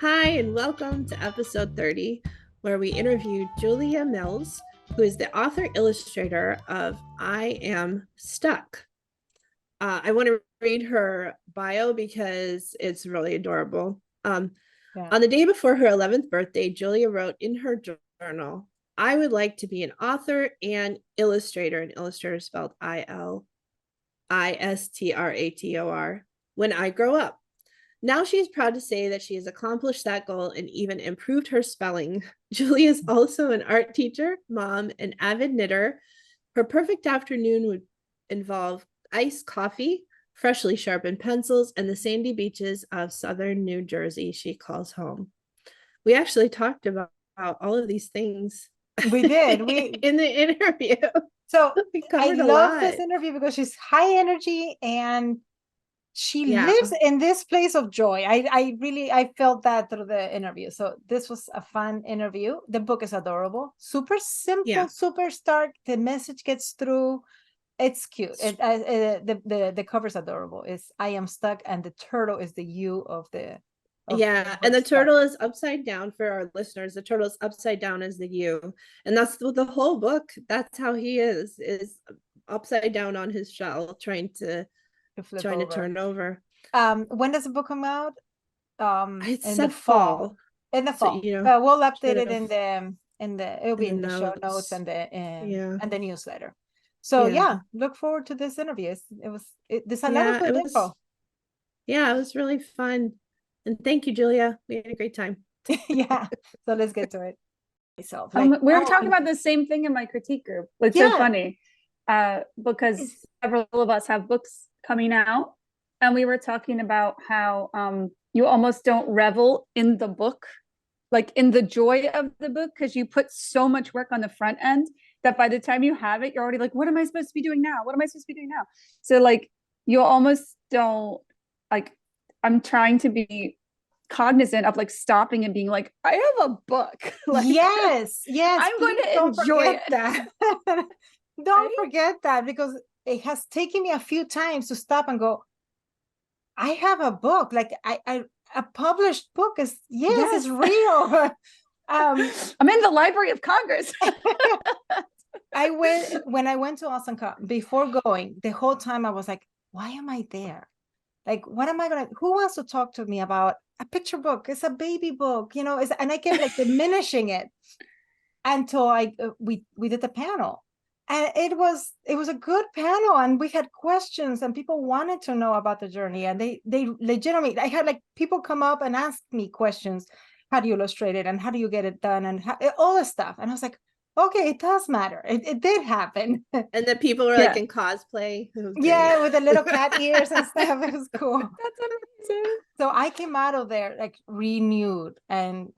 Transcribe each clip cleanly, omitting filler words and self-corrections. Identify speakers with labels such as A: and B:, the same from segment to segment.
A: Hi, and welcome to episode 30, where we interview Julia Mills, who is the author illustrator of I Am Stuck. I want to read her bio because it's really adorable. On the day before her 11th birthday, Julia wrote in her journal, I would like to be an author and illustrator, and illustrator spelled Illustrator, when I grow up. Now she is proud to say that she has accomplished that goal and even improved her spelling. Julie is also an art teacher, mom, and avid knitter. Her perfect afternoon would involve iced coffee, freshly sharpened pencils, and the sandy beaches of southern New Jersey she calls home. We actually talked about all of these things.
B: We did.
A: In the interview.
B: So
A: we
B: I
A: covered a
B: love
A: lot.
B: this interview because she's high energy and she
A: Yeah.
B: lives in this place of joy. I felt that through the interview. So this was a fun interview. The book is adorable, super simple,
A: Yeah.
B: super stark. The message gets through. It's cute. The cover's adorable. It's I am stuck, and the turtle is the U of the.
A: Yeah, and the turtle is upside down for our listeners. The turtle is upside down as the U, and that's the whole book. That's how he is upside down on his shell, trying to turn over.
B: When does the book come out?
A: It's
B: In the
A: said
B: fall. In the
A: so
B: fall. We'll update it
A: in
B: it'll be in the show notes and the newsletter. So look forward to this interview. There's a lot of good info.
A: Yeah, it was really fun. And thank you, Julia. We had a great time.
B: Yeah. So let's get to it.
C: Myself. We were talking about the same thing in my critique group. It's so funny because several of us have books coming out, and we were talking about how you almost don't revel in the book, like in the joy of the book, because you put so much work on the front end that by the time you have it, you're already like, what am I supposed to be doing now? What am I supposed to be doing now? So like you almost don't like. I'm trying to be cognizant of like stopping and being like, I have a book. Like,
B: yes,
C: I'm going to enjoy it.
B: That. Don't forget that, because it has taken me a few times to stop and go, I have a book. Like a published book is it's real.
C: I'm in the Library of Congress.
B: When I went to AwesomeCon, before going, the whole time I was like, why am I there? Like, what am I who wants to talk to me about a picture book? It's a baby book, and I kept like diminishing it until we did the panel. And it was a good panel, and we had questions, and people wanted to know about the journey, and they legitimately, I had like people come up and ask me questions. How do you illustrate it, and how do you get it done, and all this stuff. And I was like, okay, it does matter. It did happen.
A: And the people were like in cosplay.
B: With the little cat ears and stuff. It was cool.
C: That's amazing.
B: So I came out of there like renewed and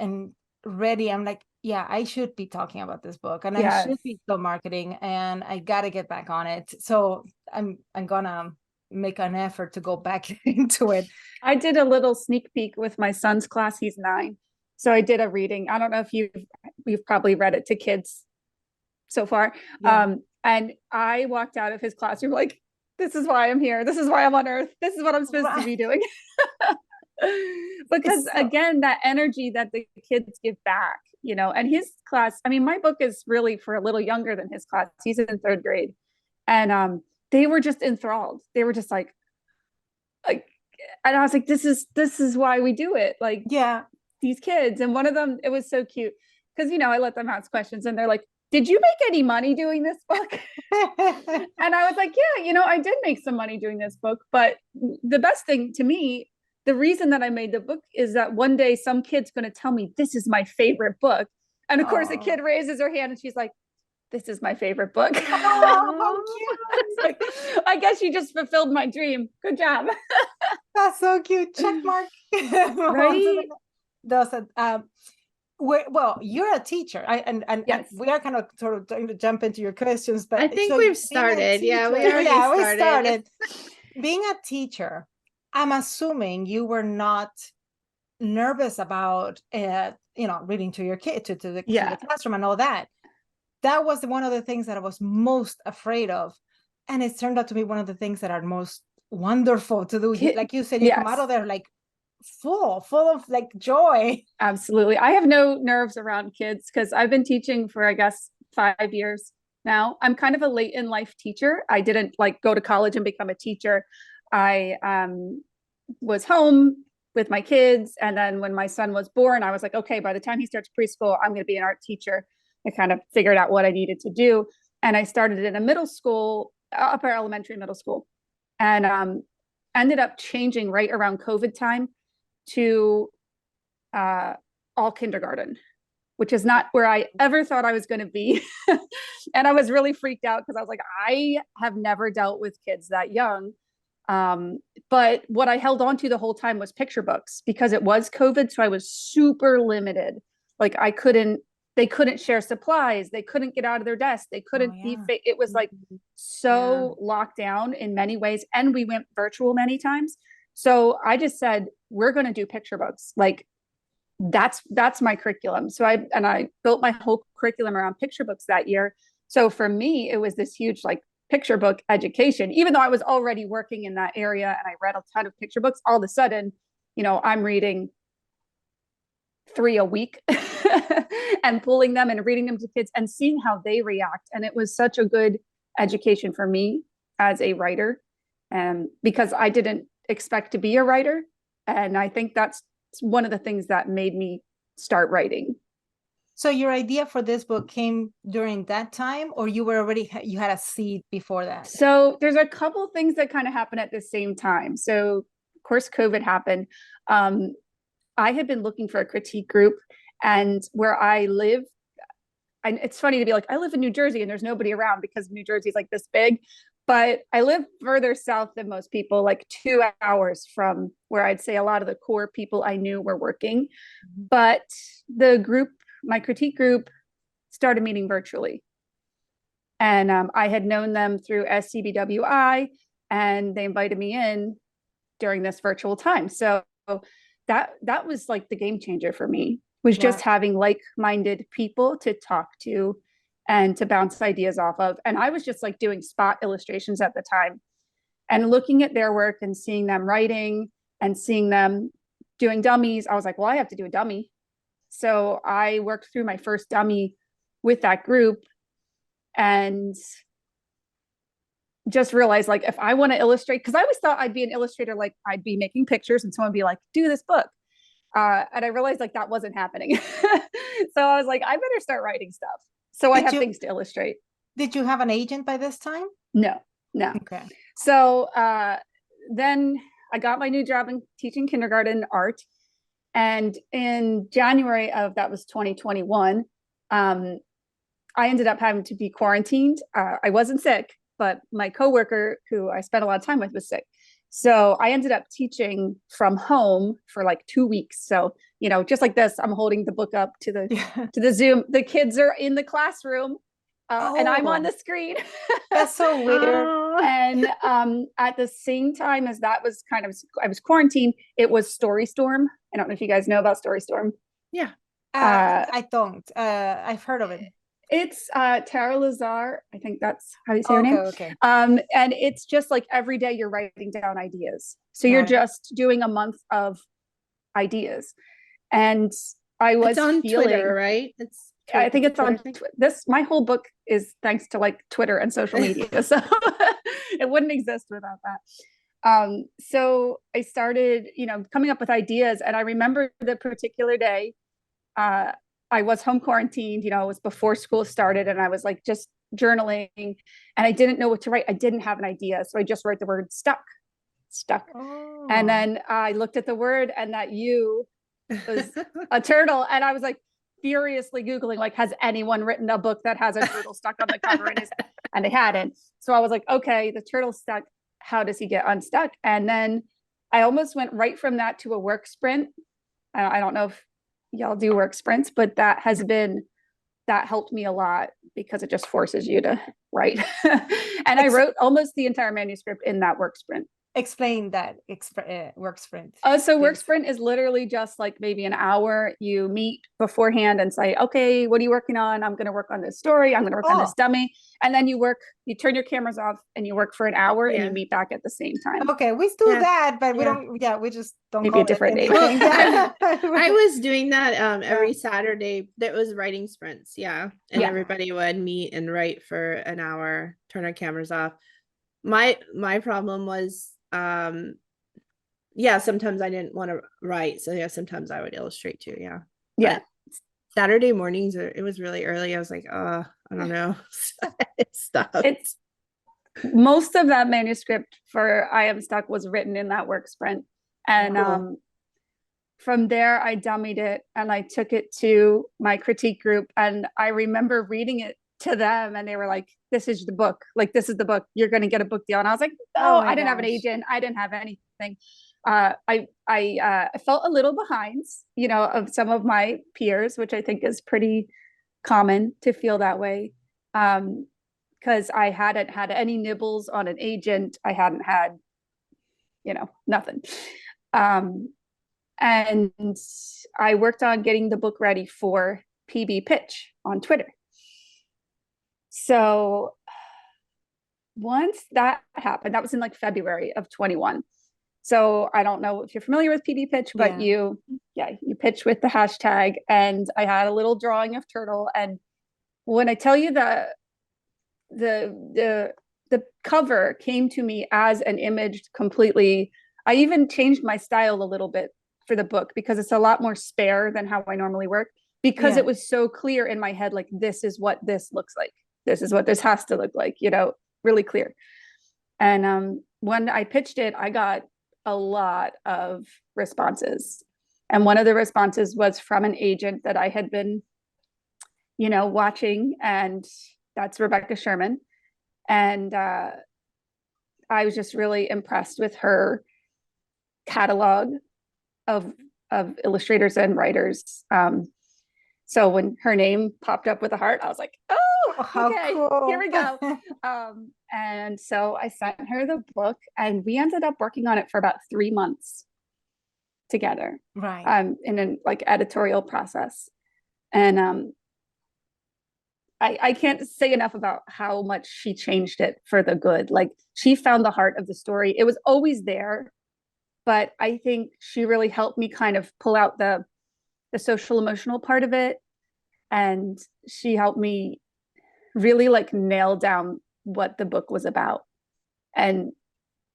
B: ready. I'm like, I should be talking about this book, and I should be still marketing, and I got to get back on it. So I'm gonna make an effort to go back into it.
C: I did a little sneak peek with my son's class. He's 9. So I did a reading. I don't know if you've probably read it to kids so far. And I walked out of his classroom like, this is why I'm here. This is why I'm on earth. This is what I'm supposed to be doing. Because again, that energy that the kids give back, and his class, I mean, my book is really for a little younger than his class. He's in 3rd grade. And they were just enthralled. They were just like, and I was like, this is why we do it. Like, these kids. And one of them, it was so cute because, I let them ask questions, and they're like, did you make any money doing this book? And I was like, I did make some money doing this book. But the best thing to me, the reason that I made the book is that one day some kid's going to tell me this is my favorite book. And of course, a kid raises her hand and she's like, this is my favorite book.
B: How cute.
C: Like, I guess you just fulfilled my dream. Good job.
B: That's so cute. Check mark.
C: Right?
B: Well, you're a teacher, and we are kind of sort of going to jump into your questions, but
A: I think we've started. We started.
B: Being a teacher, I'm assuming you were not nervous about reading to your kid to the classroom and all that. That was one of the things that I was most afraid of, and it turned out to be one of the things that are most wonderful to do. Like you said, you come out of there like full of like joy.
C: Absolutely. I have no nerves around kids because I've been teaching for, I guess, 5 years now. I'm kind of a late in life teacher. I didn't like go to college and become a teacher. I was home with my kids. And then when my son was born, I was like, okay, by the time he starts preschool, I'm going to be an art teacher. I kind of figured out what I needed to do. And I started in a middle school, upper elementary, middle school, and ended up changing right around COVID time to all kindergarten, which is not where I ever thought I was going to be. And I was really freaked out because I was like, I have never dealt with kids that young. But what I held on to the whole time was picture books because it was COVID. So I was super limited. Like they couldn't share supplies. They couldn't get out of their desk. They couldn't it was like so locked down in many ways. And we went virtual many times. So I just said, we're going to do picture books. Like that's my curriculum. So I built my whole curriculum around picture books that year. So for me, it was this huge like picture book education, even though I was already working in that area and I read a ton of picture books. All of a sudden, I'm reading 3 a week and pulling them and reading them to kids and seeing how they react. And it was such a good education for me as a writer, because I didn't expect to be a writer. And I think that's one of the things that made me start writing.
B: So your idea for this book came during that time, or you had a seed before that?
C: So there's a couple things that kind of happened at the same time. So of course, COVID happened. I had been looking for a critique group, and where I live, and it's funny to be like, I live in New Jersey and there's nobody around because New Jersey is like this big, but I live further south than most people, like 2 hours from where I'd say a lot of the core people I knew were working. But my critique group started meeting virtually. And I had known them through SCBWI, and they invited me in during this virtual time. So that was like the game changer for me, was just having like-minded people to talk to and to bounce ideas off of. And I was just like doing spot illustrations at the time and looking at their work and seeing them writing and seeing them doing dummies. I was like, well, I have to do a dummy. So I worked through my first dummy with that group and just realized, like, if I want to illustrate, because I always thought I'd be an illustrator, like I'd be making pictures and someone would be like, do this book. And I realized like that wasn't happening. So I was like, I better start writing stuff. So I have things to illustrate.
B: Did you have an agent by this time?
C: No.
B: Okay.
C: So then I got my new job in teaching kindergarten art. And in January that was 2021, I ended up having to be quarantined. I wasn't sick, but my coworker who I spent a lot of time with was sick. So I ended up teaching from home for like 2 weeks. So, just like this, I'm holding the book up to the Zoom. The kids are in the classroom and I'm on the screen.
B: That's so weird.
C: And at the same time as that was I was quarantined, it was Story Storm. I don't know if you guys know about Story Storm.
A: Yeah.
B: I don't. I've heard of it.
C: It's Tara Lazar. I think that's how you say her name.
B: Okay.
C: And it's just like every day you're writing down ideas. So you're just doing a month of ideas. And I was
A: on Twitter, right?
C: I think it's on this. My whole book is thanks to like Twitter and social media. So it wouldn't exist without that. So I started, coming up with ideas. And I remember the particular day, I was home quarantined, it was before school started, and I was like just journaling and I didn't know what to write. I didn't have an idea. So I just wrote the word stuck.
B: Oh.
C: And then I looked at the word and that U was a turtle. And I was like furiously Googling, like, has anyone written a book that has a turtle stuck on the cover? And they hadn't. So I was like, okay, the turtle's stuck. How does he get unstuck? And then I almost went right from that to a work sprint. I don't know if y'all do work sprints, but that helped me a lot because it just forces you to write. And I wrote almost the entire manuscript in that work sprint.
B: Explain that work sprint.
C: So work
B: please.
C: sprint is literally just like maybe an hour. You meet beforehand and say, okay, what are you working on? I'm going to work on this story. I'm going to work on this dummy. And then you turn your cameras off and you work for an hour and you meet back at the same time.
B: Okay, we do that, but we don't, we just don't
C: Maybe
B: call
C: a different
B: it
C: name.
B: anything.
A: Well, I was doing that every Saturday. That was writing sprints. Yeah. And everybody would meet and write for an hour, turn our cameras off. My problem was, sometimes I didn't want to write. So sometimes I would illustrate too. Yeah. But Saturday mornings, it was really early. I was like, I don't know. Stuff.
C: It's most of that manuscript for I Am Stuck was written in that work sprint. And from there, I dummied it and I took it to my critique group. And I remember reading it to them and they were like, this is the book. Like, this is the book. You're going to get a book deal. And I was like, no, I didn't have an agent. I didn't have anything. I felt a little behind, of some of my peers, which I think is pretty common to feel that way. Because I hadn't had any nibbles on an agent. I hadn't had, nothing. And I worked on getting the book ready for PB Pitch on Twitter. So once that happened, that was in like February of 21. So I don't know if you're familiar with PB Pitch, but you pitch with the hashtag, and I had a little drawing of Turtle. And when I tell you that the cover came to me as an image completely, I even changed my style a little bit for the book because it's a lot more spare than how I normally work, because it was so clear in my head, like, this is what this looks like. This is what this has to look like, really clear. And when I pitched it, I got a lot of responses. And one of the responses was from an agent that I had been, watching, and that's Rebecca Sherman. And I was just really impressed with her catalog of illustrators and writers. So when her name popped up with a heart, I was like, oh, okay, cool. Here we go. And so I sent her the book, and we ended up working on it for about 3 months together.
B: Right.
C: In an editorial process. And I can't say enough about how much she changed it for the good. Like, she found the heart of the story. It was always there, but I think she really helped me kind of pull out the social emotional part of it. And she helped me really nail down what the book was about. And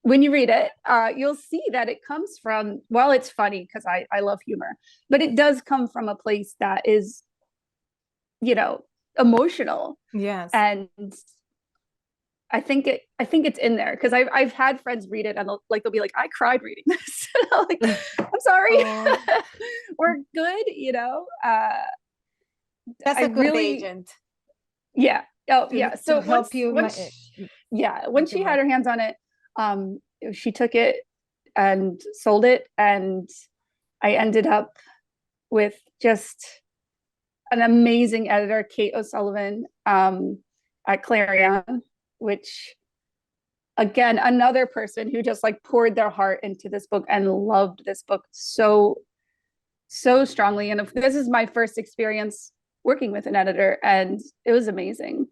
C: when you read it, you'll see that it comes from, well, it's funny because I love humor, but it does come from a place that is, emotional.
B: Yes.
C: And I think it's in there because I've had friends read it and they'll be like, I cried reading this. Like, I'm sorry. We're good,
B: That's a good agent.
C: Yeah. Oh, yeah. So
B: to help you.
C: When she had her hands on it, she took it and sold it, and I ended up with just an amazing editor, Kate O'Sullivan, at Clarion, which, again, another person who just poured their heart into this book and loved this book so strongly. And this is my first experience working with an editor, and it was amazing.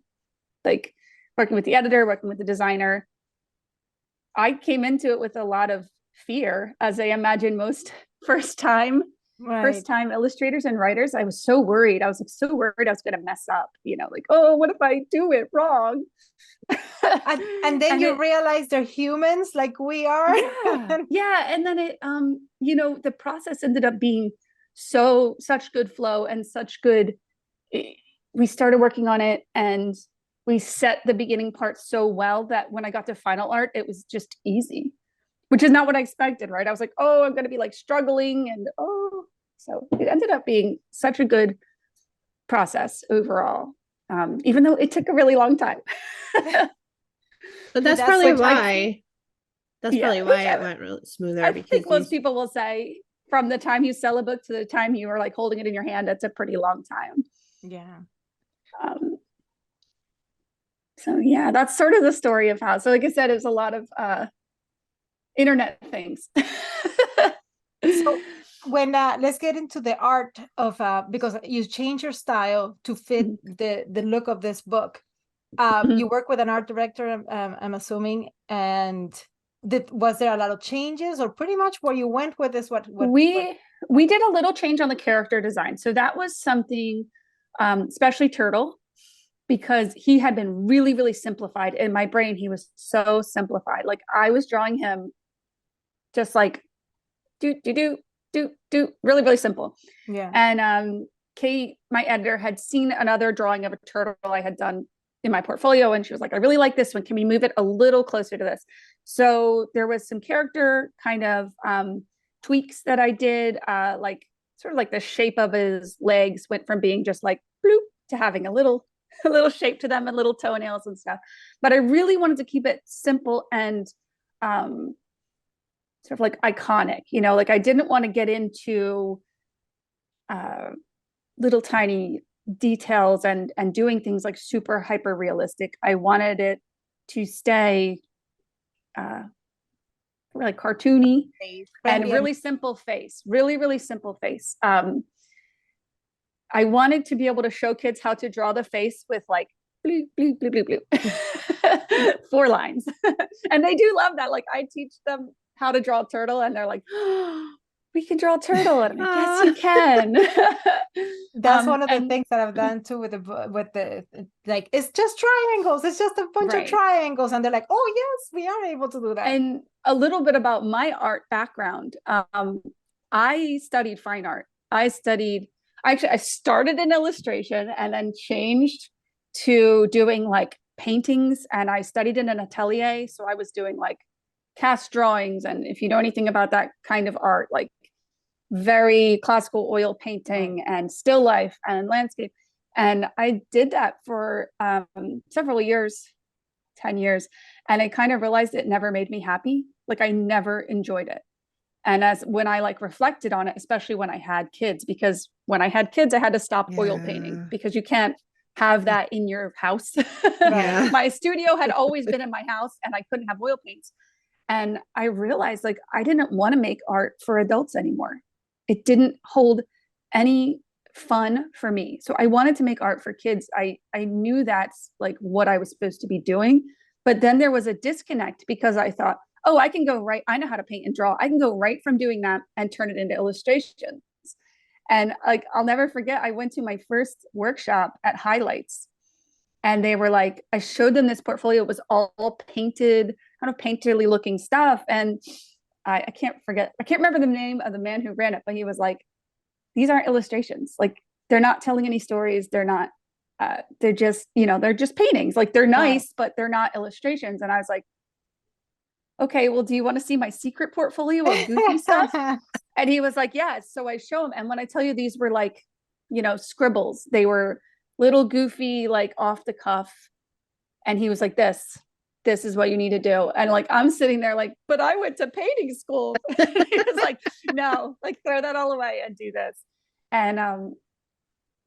C: Working with the editor, working with the designer. I came into it with a lot of fear, as I imagine most first time illustrators and writers. I was so worried. I was so worried I was going to mess up, oh, what if I do it wrong?
B: and then you realize they're humans like we are.
C: Yeah. And then it, the process ended up being such good flow and such good. We started working on it and we set the beginning part so well that when I got to final art, it was just easy, which is not what I expected, right? I was like, oh, I'm going to be struggling, and so it ended up being such a good process overall, even though it took a really long time.
A: But that's probably why. That's probably why it went really smoother.
C: I think most people will say from the time you sell a book to the time you are holding it in your hand, that's a pretty long time.
B: Yeah.
C: So yeah, that's sort of the story of how. So like I said, it was a lot of internet things.
B: So when let's get into the art of because you change your style to fit the look of this book. You work with an art director, I'm assuming, and was there a lot of changes, or pretty much where you went with this? What
C: we did a little change on the character design, so that was something, especially Turtle, because he had been really, really simplified in my brain. He was so simplified. Like I was drawing him just like do, really, really simple.
B: Yeah.
C: And Kate, my editor, had seen another drawing of a turtle I had done in my portfolio, and she was like, I really like this one. Can we move it a little closer to this? So there was some character kind of tweaks that I did, like sort of like the shape of his legs went from being just like bloop to having a little shape to them and little toenails and stuff. But I really wanted to keep it simple and sort of like iconic, you know, like I didn't want to get into little tiny details and doing things like super hyper realistic. I wanted it to stay really cartoony and really simple face, really, really simple face. I wanted to be able to show kids how to draw the face with like bloop, bloop, bloop, bloop, bloop. 4 lines. And they do love that. Like I teach them how to draw a turtle and they're like, oh, we can draw a turtle. And I'm like, yes, you can.
B: That's one of the things that I've done too with the like, it's just triangles. It's just a bunch of triangles. And they're like, oh yes, we are able to do that.
C: And a little bit about my art background. I studied fine art. I started in illustration and then changed to doing like paintings, and I studied in an atelier. So I was doing like cast drawings, and if you know anything about that kind of art, like very classical oil painting and still life and landscape. And I did that for several years, 10 years, and I kind of realized it never made me happy. Like I never enjoyed it. And when I like reflected on it, especially when I had kids, because when I had kids, I had to stop oil painting because you can't have that in your house. My studio had always been in my house and I couldn't have oil paints. And I realized like I didn't want to make art for adults anymore. It didn't hold any fun for me. So I wanted to make art for kids. I knew that's like what I was supposed to be doing. But then there was a disconnect because I thought, oh, I can go right. I know how to paint and draw. I can go right from doing that and turn it into illustrations. And like, I'll never forget, I went to my first workshop at Highlights and they were like, I showed them this portfolio. It was all painted, kind of painterly looking stuff. And I can't remember the name of the man who ran it, but he was like, these aren't illustrations. Like they're not telling any stories. They're not, they're just, you know, they're just paintings. Like they're nice, but they're not illustrations. And I was like, okay, well, do you want to see my secret portfolio of goofy stuff? And he was like, yes. So I show him. And when I tell you these were like, you know, scribbles, they were little goofy, like off the cuff. And he was like, this is what you need to do. And like, I'm sitting there like, but I went to painting school. He was like, no, like throw that all away and do this. And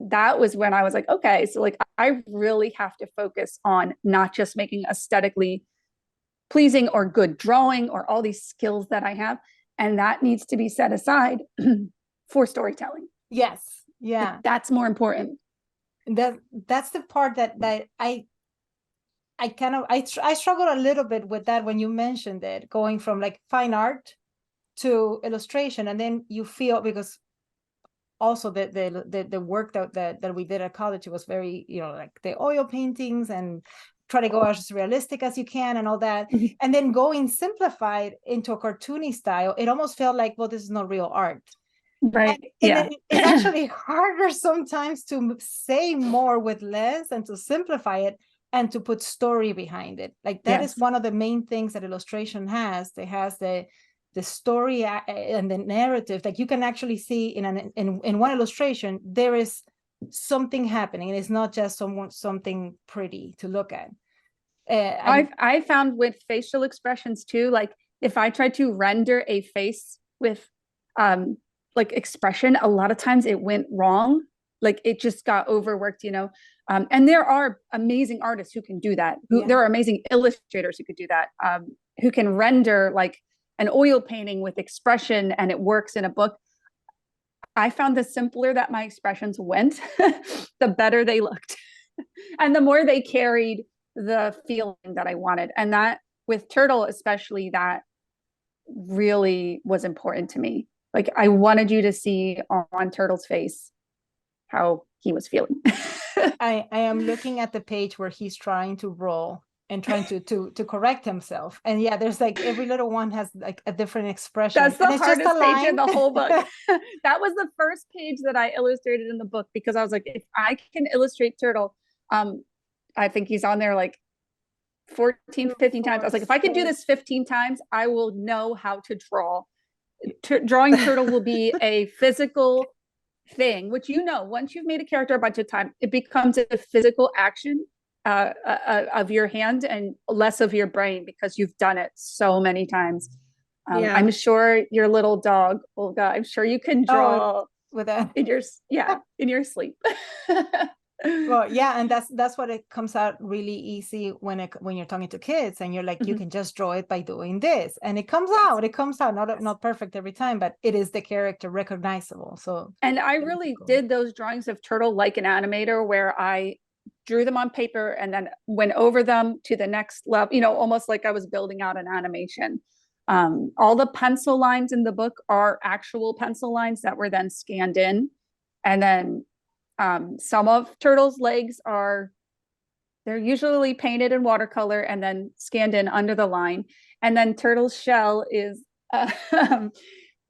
C: that was when I was like, okay, so like, I really have to focus on not just making aesthetically pleasing or good drawing or all these skills that I have. And that needs to be set aside for storytelling.
B: Yes. Yeah.
C: That's more important.
B: That's the part that I struggled a little bit with that when you mentioned it, going from like fine art to illustration. And then you feel, because also the work that we did at college, it was very, you know, like the oil paintings and try to go as realistic as you can and all that. And then going simplified into a cartoony style, it almost felt like, well, this is not real art.
C: Right.
B: And it's actually harder sometimes to say more with less and to simplify it and to put story behind it. Like that is one of the main things that illustration has. It has the story and the narrative. Like you can actually see in one illustration, there is something happening, and it's not just something pretty to look at.
C: I found with facial expressions too, like if I tried to render a face with like expression, a lot of times it went wrong. Like it just got overworked, you know. And there are amazing artists who can do that. There are amazing illustrators who could do that, who can render like an oil painting with expression and it works in a book. I found the simpler that my expressions went, the better they looked. And the more they carried the feeling that I wanted. And that with Turtle, especially, that really was important to me. Like, I wanted you to see on Turtle's face how he was feeling.
B: I am looking at the page where he's trying to roll and trying to correct himself. And yeah, there's like every little one has like a different expression.
C: That's the
B: and it's just
C: hardest
B: a
C: page in
B: line.
C: the whole book. That was the first page that I illustrated in the book, because I was like, if I can illustrate Turtle, I think he's on there like 14, 15 times. I was like, if I can do this 15 times, I will know how to draw. Drawing Turtle will be a physical thing, which, you know, once you've made a character a bunch of times, it becomes a physical action of your hand and less of your brain, because you've done it so many times. I'm sure your little dog, Olga, I'm sure you can draw
B: with that
C: in your sleep.
B: Well, yeah, and that's what it comes out really easy when you're talking to kids, and you're like, you can just draw it by doing this, and it comes out not perfect every time, but it is the character recognizable. So,
C: and I really did those drawings of Turtle like an animator, where I drew them on paper and then went over them to the next level, you know, almost like I was building out an animation. All the pencil lines in the book are actual pencil lines that were then scanned in. And then some of Turtle's legs they're usually painted in watercolor and then scanned in under the line. And then Turtle's shell is the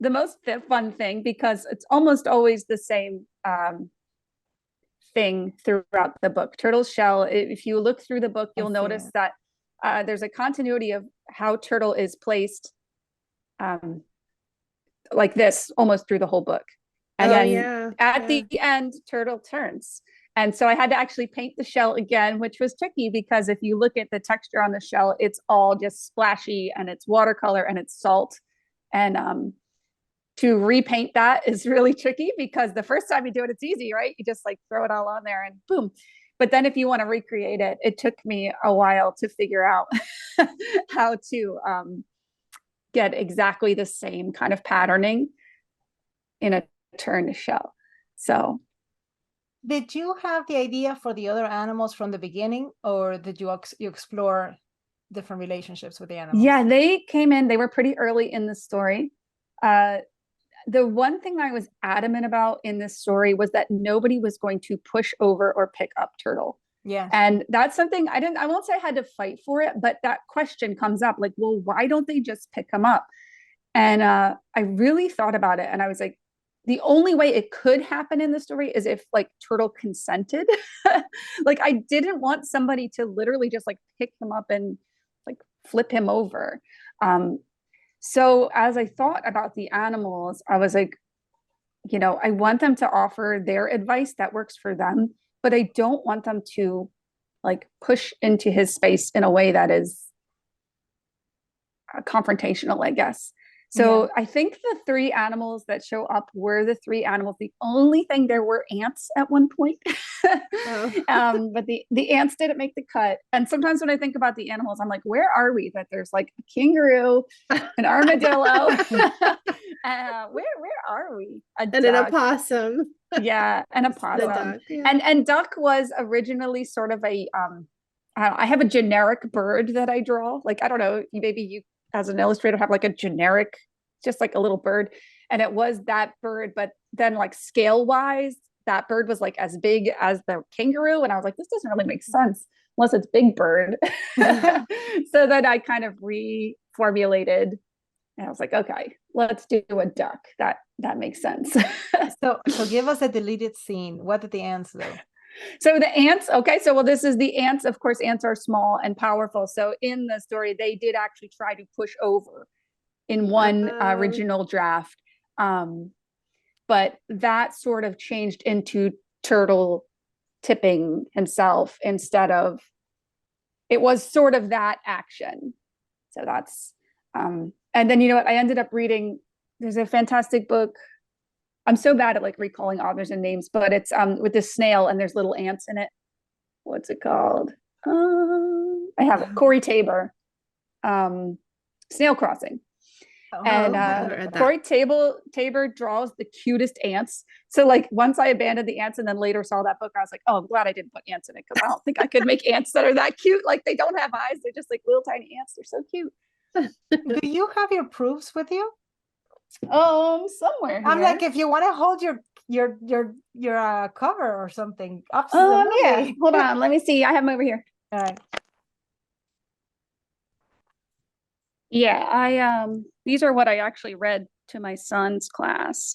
C: most fun thing, because it's almost always the same thing throughout the book. Turtle's shell, if you look through the book, you'll notice that there's a continuity of how Turtle is placed like this almost through the whole book. And then at the end, Turtle turns. And so I had to actually paint the shell again, which was tricky, because if you look at the texture on the shell, it's all just splashy and it's watercolor and it's salt. And to repaint that is really tricky, because the first time you do it, it's easy, right? You just like throw it all on there and boom. But then if you want to recreate it, it took me a while to figure out how to get exactly the same kind of patterning in a turn shell. So
B: did you have the idea for the other animals from the beginning, or did you explore different relationships with the animals?
C: Yeah, they came in, they were pretty early in the story. The one thing I was adamant about in this story was that nobody was going to push over or pick up Turtle.
B: Yeah.
C: And that's something I won't say I had to fight for it, but that question comes up, like, well, why don't they just pick him up? And I really thought about it, and I was like, the only way it could happen in the story is if like Turtle consented. Like, I didn't want somebody to literally just like pick him up and like flip him over. So as I thought about the animals, I was like, you know, I want them to offer their advice that works for them, but I don't want them to like push into his space in a way that is confrontational, I guess. So I think the three animals that show up were the three animals. The only thing, there were ants at one point, but the ants didn't make the cut. And sometimes when I think about the animals, I'm like, where are we? That there's like a kangaroo, an armadillo. Where are we?
A: And an opossum.
C: Yeah, an opossum.
A: Duck, yeah.
C: And duck was originally sort of a I have a generic bird that I draw. Like, I don't know, maybe you as an illustrator have like a generic, just like a little bird. And it was that bird, but then like scale wise, that bird was like as big as the kangaroo. And I was like, this doesn't really make sense unless it's big bird. So then I kind of reformulated, and I was like, okay, let's do a duck. That makes sense.
B: So give us a deleted scene. What did the ants do?
C: So the ants, okay, so well, this is the ants. Of course, ants are small and powerful. So in the story, they did actually try to push over in one original draft. But that sort of changed into Turtle tipping himself instead of, it was sort of that action. So that's, and then, you know what, I ended up reading, there's a fantastic book. I'm so bad at like recalling authors and names, but it's with this snail and there's little ants in it. What's it called? I have it. Corey Tabor, Snail Crossing. And
A: I haven't read that.
C: Corey Tabor draws the cutest ants. So like once I abandoned the ants and then later saw that book, I was like, oh, I'm glad I didn't put ants in it because I don't think I could make ants that are that cute. Like they don't have eyes. They're just like little tiny ants. They're so cute.
B: Do you have your proofs with you?
C: Somewhere
B: I'm
C: here.
B: like, if you want to hold your cover or something.
C: Yeah.
B: Absolutely.
C: Hold on. Let me see. I have them over here.
B: All right.
C: Yeah, these are what I actually read to my son's class.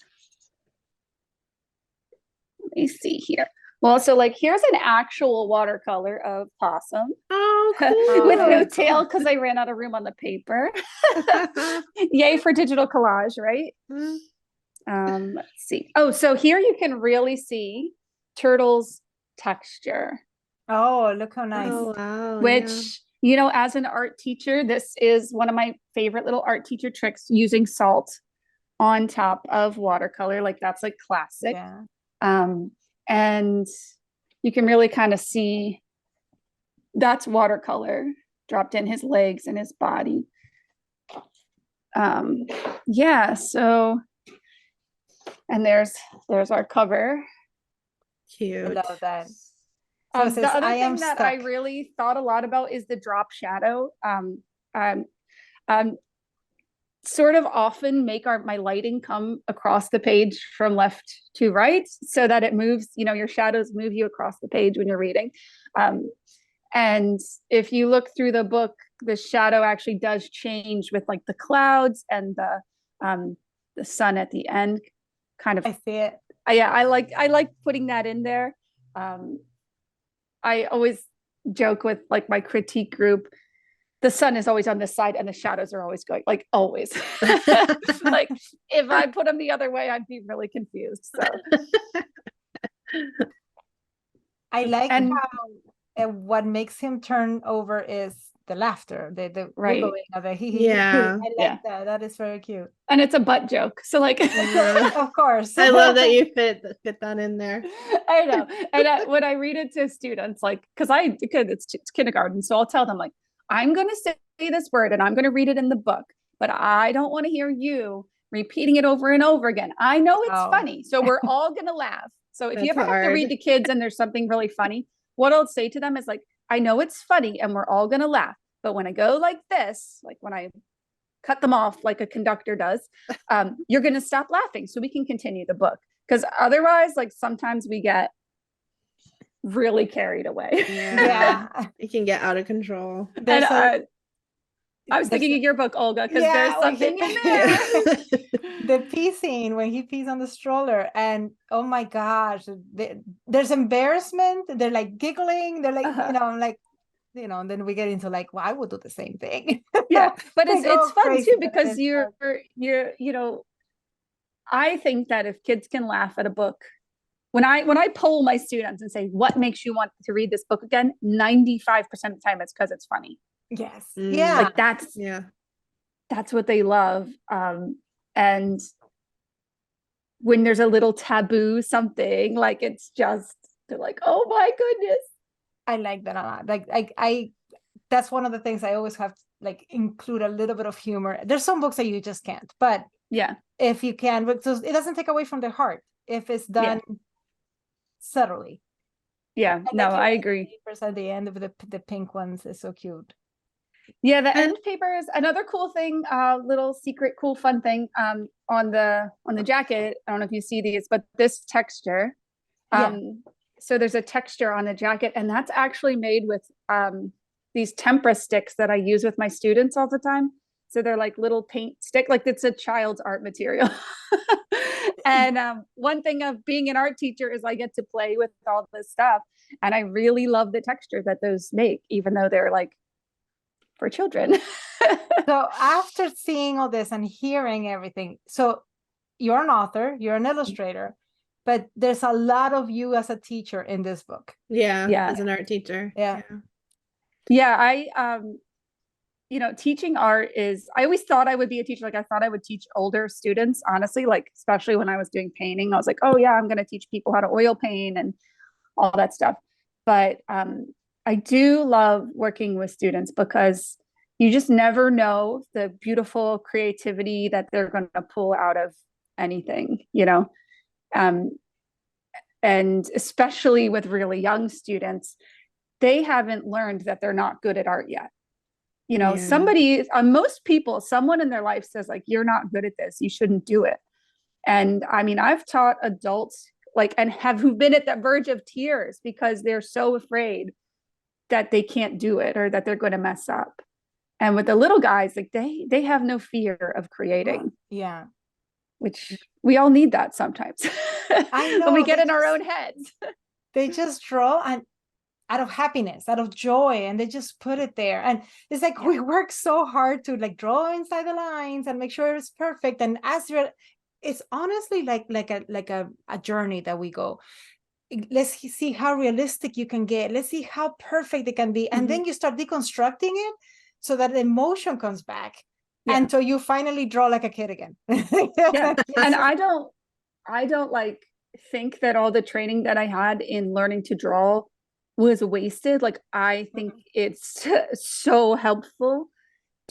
C: Let me see here. Well, so like here's an actual watercolor of Possum
A: Oh,
C: with
A: cool.
C: no tail because I ran out of room on the paper. Yay for digital collage, right? Let's see. Oh, so here you can really see Turtle's texture.
B: Oh, look how nice.
A: Oh, wow.
C: Which, you know, as an art teacher, this is one of my favorite little art teacher tricks, using salt on top of watercolor. Like that's like classic.
B: Yeah.
C: And you can really kind of see that's watercolor dropped in his legs and his body. Yeah, so, and there's our cover.
A: Cute.
B: I love that. So it says,
C: The other
B: I am
C: thing that I
B: stuck.
C: really thought a lot about is the drop shadow. Sort of often make my lighting come across the page from left to right so that it moves, you know, your shadows move you across the page when you're reading. And if you look through the book, the shadow actually does change with like the clouds and the sun at the end. Kind of,
B: I see it.
C: yeah, I like putting that in there. I always joke with like my critique group, the sun is always on this side and the shadows are always going, like always. Like if I put them the other way, I'd be really confused. So
B: I like how what makes him turn over is the laughter, the
C: right.
B: wiggling of it.
A: Yeah.
B: I like that. That is very cute.
C: And it's a butt joke. So like,
B: Of course.
A: I love that you fit that in there.
C: I know. And when I read it to students, like, because it's kindergarten, so I'll tell them like, I'm going to say this word and I'm going to read it in the book, but I don't want to hear you repeating it over and over again. I know it's funny, so we're all going to laugh. So if you ever have to read to kids and there's something really funny, what I'll say to them is like, I know it's funny and we're all going to laugh, but when I go like this, like when I cut them off like a conductor does, you're going to stop laughing so we can continue the book. Because otherwise, like sometimes we get really carried away.
B: Yeah.
A: It can get out of control.
C: And I was thinking of your book, Olga, because there's something in there.
B: The pee scene when he pees on the stroller, and oh my gosh, there's embarrassment. They're like giggling. They're like, you know, I'm like, you know, and then we get into like, well, I would do the same thing.
C: Yeah, but it's fun
B: crazy
C: too because you're, you know, I think that if kids can laugh at a book, when I poll my students and say, what makes you want to read this book again? 95% of the time it's because it's funny.
B: Yes.
A: Yeah.
C: Like that's what they love. And when there's a little taboo something, like it's just, they're like, oh my goodness.
B: I like that a lot. Like I that's one of the things I always have to like include a little bit of humor. There's some books that you just can't, but
C: yeah,
B: if you can, because it doesn't take away from the heart if it's done subtly.
C: Yeah, no, I agree.
B: Papers at the end of the pink ones is so cute.
C: Yeah, the end papers, another cool thing, little secret, cool, fun thing on the jacket. I don't know if you see these, but this texture. So there's a texture on the jacket, and that's actually made with these tempera sticks that I use with my students all the time. So they're like little paint stick, like it's a child's art material. And one thing of being an art teacher is I get to play with all this stuff. And I really love the texture that those make, even though they're like for children.
B: So after seeing all this and hearing everything, so you're an author, you're an illustrator, but there's a lot of you as a teacher in this book.
A: Yeah. As an art teacher.
C: Yeah. I, you know, teaching art is, I always thought I would be a teacher. Like I thought I would teach older students, honestly, like, especially when I was doing painting, I was like, oh yeah, I'm going to teach people how to oil paint and all that stuff. But I do love working with students because you just never know the beautiful creativity that they're going to pull out of anything, you know. Um, and especially with really young students, they haven't learned that they're not good at art yet. You know, somebody, most people, someone in their life says like, you're not good at this, you shouldn't do it. And I mean, I've taught adults like, and who've been at the verge of tears because they're so afraid that they can't do it or that they're going to mess up. And with the little guys, like they have no fear of creating.
B: Yeah.
C: Which we all need that sometimes.
B: I know.
C: When we get in our own heads.
B: They just draw and out of happiness, out of joy, and they just put it there. And it's like we work so hard to like draw inside the lines and make sure it's perfect. And as you're, it's honestly like a journey that we go. Let's see how realistic you can get. Let's see how perfect it can be. And then you start deconstructing it so that the emotion comes back. Yeah. And so you finally draw like a kid again.
C: Yeah. And I don't like think that all the training that I had in learning to draw was wasted. Like, I think it's so helpful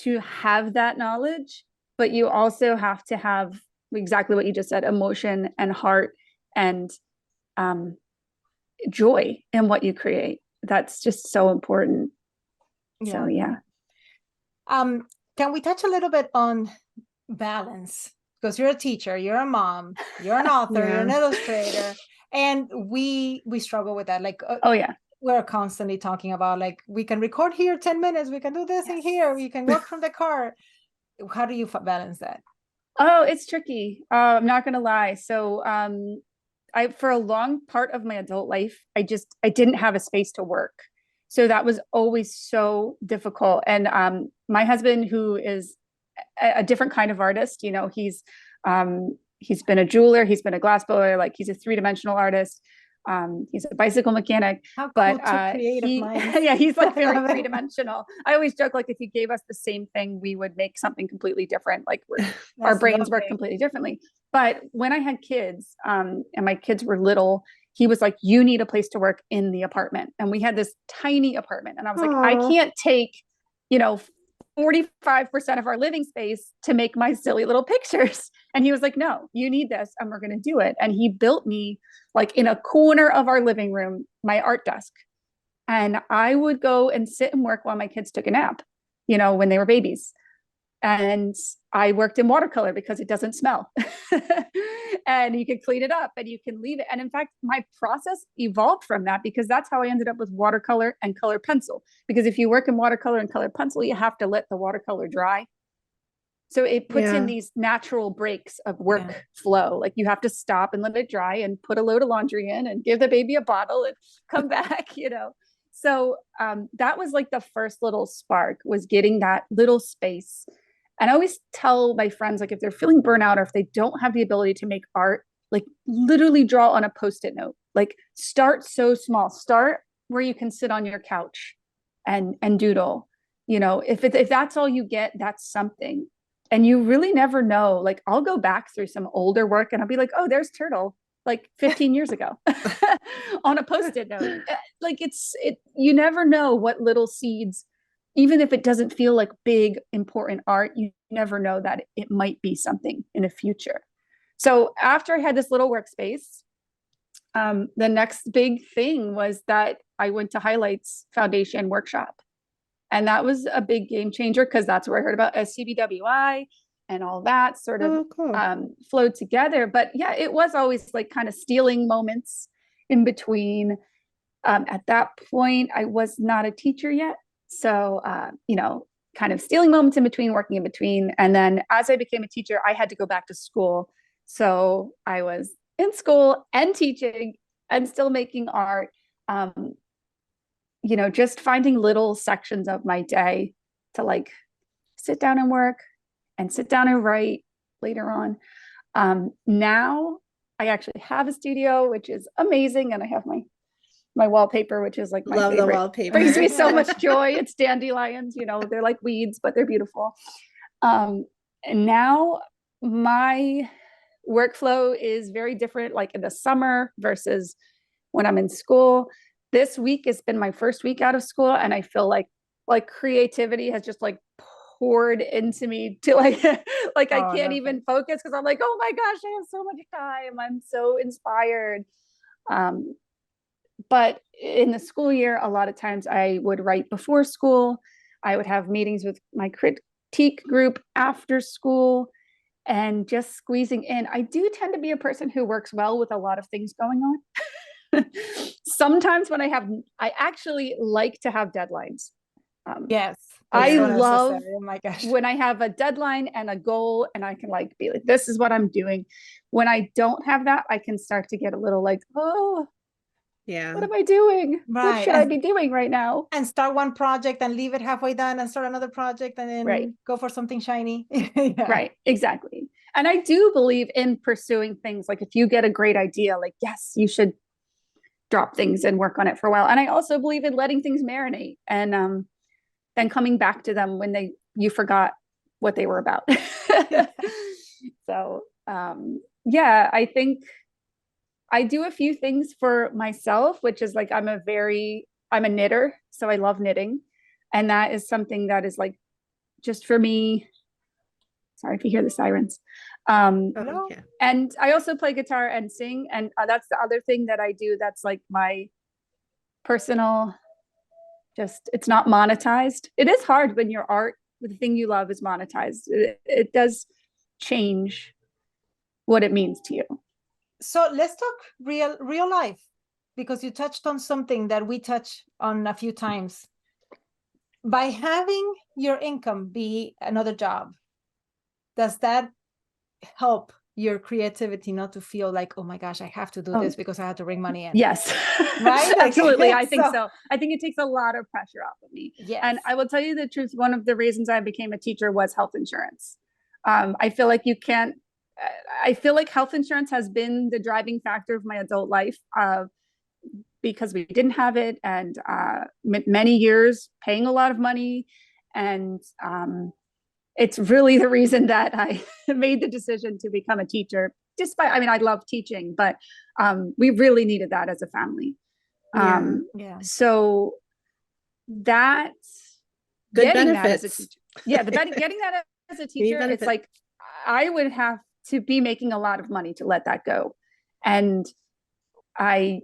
C: to have that knowledge, but you also have to have exactly what you just said, emotion and heart and joy in what you create. That's just so important. Yeah. So yeah.
B: Can we touch a little bit on balance? Because you're a teacher, you're a mom, you're an author, you're an illustrator, and we struggle with that. Like,
C: oh yeah,
B: we're constantly talking about like, we can record here 10 minutes, we can do this in here, we can work from the car. How do you balance that?
C: Oh, it's tricky. I'm not gonna lie. So I for a long part of my adult life, I didn't have a space to work. So that was always so difficult. And my husband, who is a different kind of artist, you know, he's been a jeweler, he's been a glass blower, like he's a three-dimensional artist. He's a bicycle mechanic.
B: How cool,
C: but
B: yeah,
C: he's like very three-dimensional. I always joke, like, if you gave us the same thing, we would make something completely different. Like our brains work completely differently. But when I had kids, and my kids were little, he was like, you need a place to work in the apartment. And we had this tiny apartment. And I was like, I can't take, you know, 45% of our living space to make my silly little pictures. And he was like, no, you need this, and we're going to do it. And he built me, like, in a corner of our living room, my art desk. And I would go and sit and work while my kids took a nap, you know, when they were babies. And I worked in watercolor because it doesn't smell. And you can clean it up and you can leave it. And in fact, my process evolved from that, because that's how I ended up with watercolor and color pencil. Because if you work in watercolor and color pencil, you have to let the watercolor dry. So it puts in these natural breaks of work flow. Like, you have to stop and let it dry and put a load of laundry in and give the baby a bottle and come back, you know. So that was like the first little spark, was getting that little space. And I always tell my friends, like, if they're feeling burnout or if they don't have the ability to make art, like, literally draw on a Post-it note. Like, start so small. Start where you can sit on your couch and doodle. You know, if that's all you get, that's something. And you really never know. Like, I'll go back through some older work and I'll be like, oh, there's Turtle, like 15 years ago on a Post-it note. Like, you never know what little seeds. Even if it doesn't feel like big, important art, you never know that it might be something in the future. So after I had this little workspace, the next big thing was that I went to Highlights Foundation workshop. And that was a big game changer, because that's where I heard about SCBWI and all that sort of flowed together. But yeah, it was always like kind of stealing moments in between. At that point, I was not a teacher yet. So, you know, kind of stealing moments in between, working in between. And then as I became a teacher, I had to go back to school. So I was in school and teaching and still making art, you know, just finding little sections of my day to like sit down and work and sit down and write later on. Now I actually have a studio, which is amazing. And I have my wallpaper, which is like my favorite.
A: The wallpaper.
C: Brings me so much joy. It's dandelions, you know, they're like weeds, but they're beautiful. And now my workflow is very different, like in the summer versus when I'm in school. This week has been my first week out of school, and I feel like, like creativity has just like poured into me to like like I can't even focus because I'm like, oh my gosh, I have so much time. I'm so inspired. But in the school year, a lot of times I would write before school. I would have meetings with my critique group after school and just squeezing in. I do tend to be a person who works well with a lot of things going on. Sometimes when I actually like to have deadlines.
B: Yes.
C: I
B: So
C: love
B: necessary. Oh my gosh.
C: when I have a deadline and a goal and I can like be like, this is what I'm doing. When I don't have that, I can start to get a little like, oh,
A: Yeah.
C: what am I doing?
B: Right.
C: What should I be doing right now?
B: And start one project and leave it halfway done and start another project and then go for something shiny. Yeah.
C: Right. Exactly. And I do believe in pursuing things. Like if you get a great idea, like, yes, you should drop things and work on it for a while. And I also believe in letting things marinate and then coming back to them when you forgot what they were about. So yeah, I think I do a few things for myself, which is like I'm a knitter, so I love knitting. And that is something that is like just for me. Sorry if you hear the sirens.
A: Yeah.
C: And I also play guitar and sing, and that's the other thing that I do that's like my personal, just it's not monetized. It is hard when your art, the thing you love, is monetized. It does change what it means to you.
B: So let's talk real life, because you touched on something that we touch on a few times. By having your income be another job, does that help your creativity not to feel like, oh my gosh, I have to do this because I have to bring money in?
C: Yes.
B: Right?
C: Absolutely. I think so. I think it takes a lot of pressure off of me.
B: Yes.
C: And I will tell you the truth. One of the reasons I became a teacher was health insurance. I feel like health insurance has been the driving factor of my adult life because we didn't have it, and many years paying a lot of money. And it's really the reason that I made the decision to become a teacher. I love teaching, but we really needed that as a family. So that's
A: good benefits.
C: That as a teacher. Yeah, getting that as a teacher, it's like I would have to be making a lot of money to let that go. And I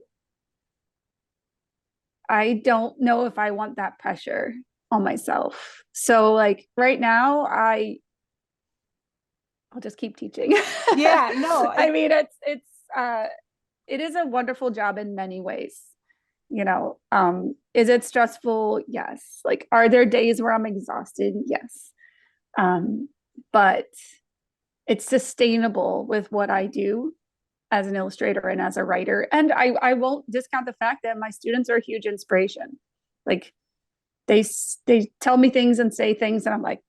C: don't know if I want that pressure on myself. So like right now, I'll just keep teaching.
B: Yeah, no.
C: I mean, it is a wonderful job in many ways. You know, is it stressful? Yes. Like, are there days where I'm exhausted? Yes. But it's sustainable with what I do as an illustrator and as a writer. And I won't discount the fact that my students are a huge inspiration. Like they tell me things and say things and I'm like,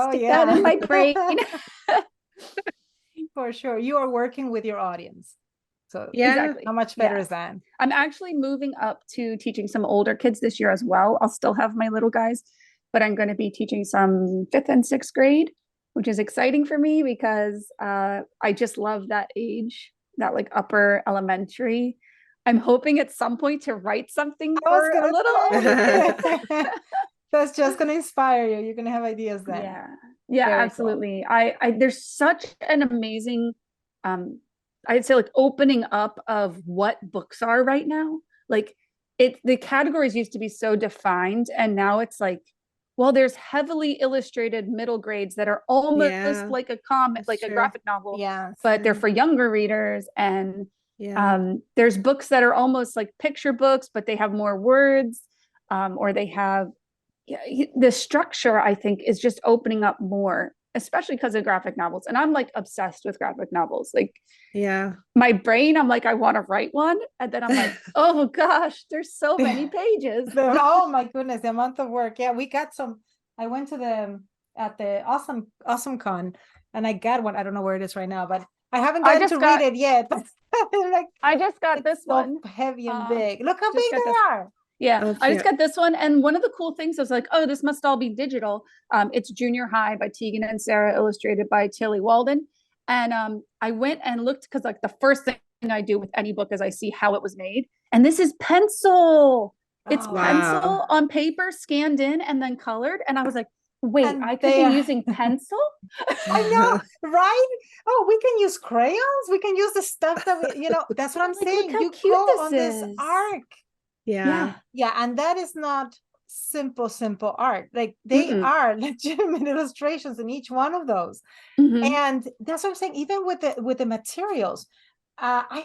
C: stick that in my brain.
B: For sure. You are working with your audience. So
A: yeah,
C: exactly.
B: How much better is that?
C: I'm actually moving up to teaching some older kids this year as well. I'll still have my little guys, but I'm going to be teaching some 5th and 6th grade, which is exciting for me because I just love that age, that like upper elementary. I'm hoping at some point to write something for a little older.
B: That's just going to inspire you. You're going to have ideas then.
C: Yeah, very absolutely. Cool. I there's such an amazing, I'd say like opening up of what books are right now. Like the categories used to be so defined, and now it's like, well, there's heavily illustrated middle grades that are almost like a comic, like a graphic novel, but they're for younger readers. And there's books that are almost like picture books, but they have more words, or they have the structure, I think, is just opening up more, especially because of graphic novels. And I'm like obsessed with graphic novels. Like, my brain, I'm like, I want to write one. And then I'm like, oh gosh, there's so many pages.
B: Oh my goodness, the amount of work. Yeah, we got some. I went to at the Awesome Con, and I got one. I don't know where it is right now, but I haven't gotten to read it yet. Like,
C: I just got this one.
B: Heavy and big. Look how big they are.
C: Yeah, I just got this one. And one of the cool things, I was like, oh, this must all be digital. It's Junior High by Tegan and Sarah, illustrated by Tilly Walden. And I went and looked, because like the first thing I do with any book is I see how it was made. And this is pencil. It's
B: Oh,
A: Wow.
C: pencil on paper scanned in and then colored. And I was like, wait,
B: And
C: I could
B: they
C: be
B: are-
C: using pencil?
B: I know, right? Oh, we can use crayons. We can use the stuff that we, that's what I'm
C: Like, look
B: saying.
C: how
B: You
C: cute
B: go
C: this
B: on this
C: is.
B: arc.
A: Yeah.
B: Yeah, and that is not simple art. Like they
A: Mm-mm.
B: are legitimate illustrations in each one of those.
C: Mhm.
B: And that's what I'm saying. Even with the materials, I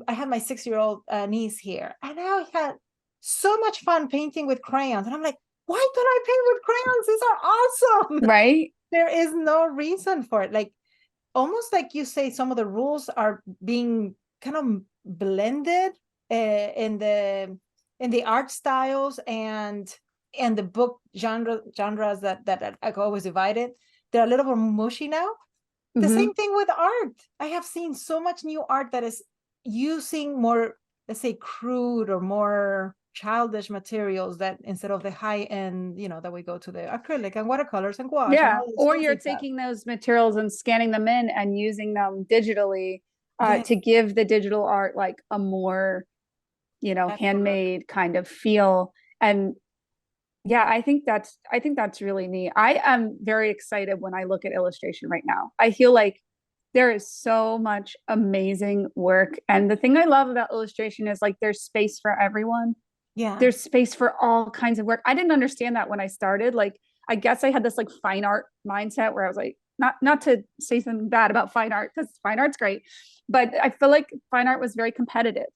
B: had my 6-year-old niece here, and I had so much fun painting with crayons. And I'm like, why don't I paint with crayons? These are awesome.
C: Right?
B: There is no reason for it. Like almost like you say, some of the rules are being kind of blended in the art styles and the book genres that I always divided. They're a little more mushy now. The
C: Mhm.
B: same thing with art. I have seen so much new art that is using more, let's say, crude or more childish materials, that instead of the high end, that we go to the acrylic and watercolors and gouache and
C: Yeah.
B: all this
C: Or
B: fancy
C: you're
B: stuff.
C: taking those materials and scanning them in and using them digitally
B: Yes.
C: to give the digital art like a more, handmade kind of feel. And yeah, I think that's really neat. I am very excited when I look at illustration right now. I feel like there is so much amazing work. And the thing I love about illustration is like there's space for everyone.
B: Yeah.
C: There's space for all kinds of work. I didn't understand that when I started. Like, I guess I had this like fine art mindset where I was like, not to say something bad about fine art, because fine art's great, but I feel like fine art was very competitive.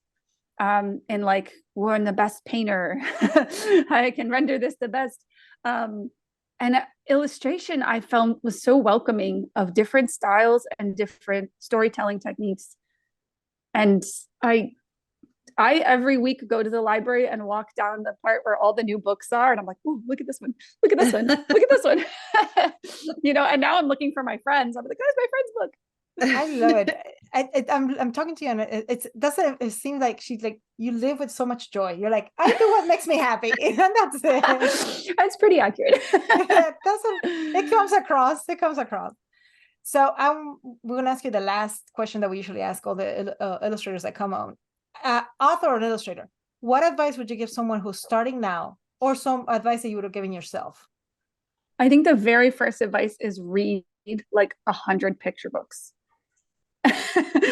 C: And like, we're I'm the best painter. I can render this the best. And illustration I found was so welcoming of different styles and different storytelling techniques. And I every week go to the library and walk down the part where all the new books are, and I'm like, "Oh, look at this one! Look at this one! Look at this one!" And now I'm looking for my friends. I'm like, "That's my friend's book."
B: I love it. I'm talking to you, and it doesn't. It seems like she's like, you live with so much joy. You're like, I do what makes me happy, and that's it.
C: That's pretty accurate.
B: It doesn't. It comes across. It comes across. So we're gonna ask you the last question that we usually ask all the illustrators that come on. Author or illustrator, what advice would you give someone who's starting now, or some advice that you would have given yourself?
C: I think the very first advice is read like 100 picture books.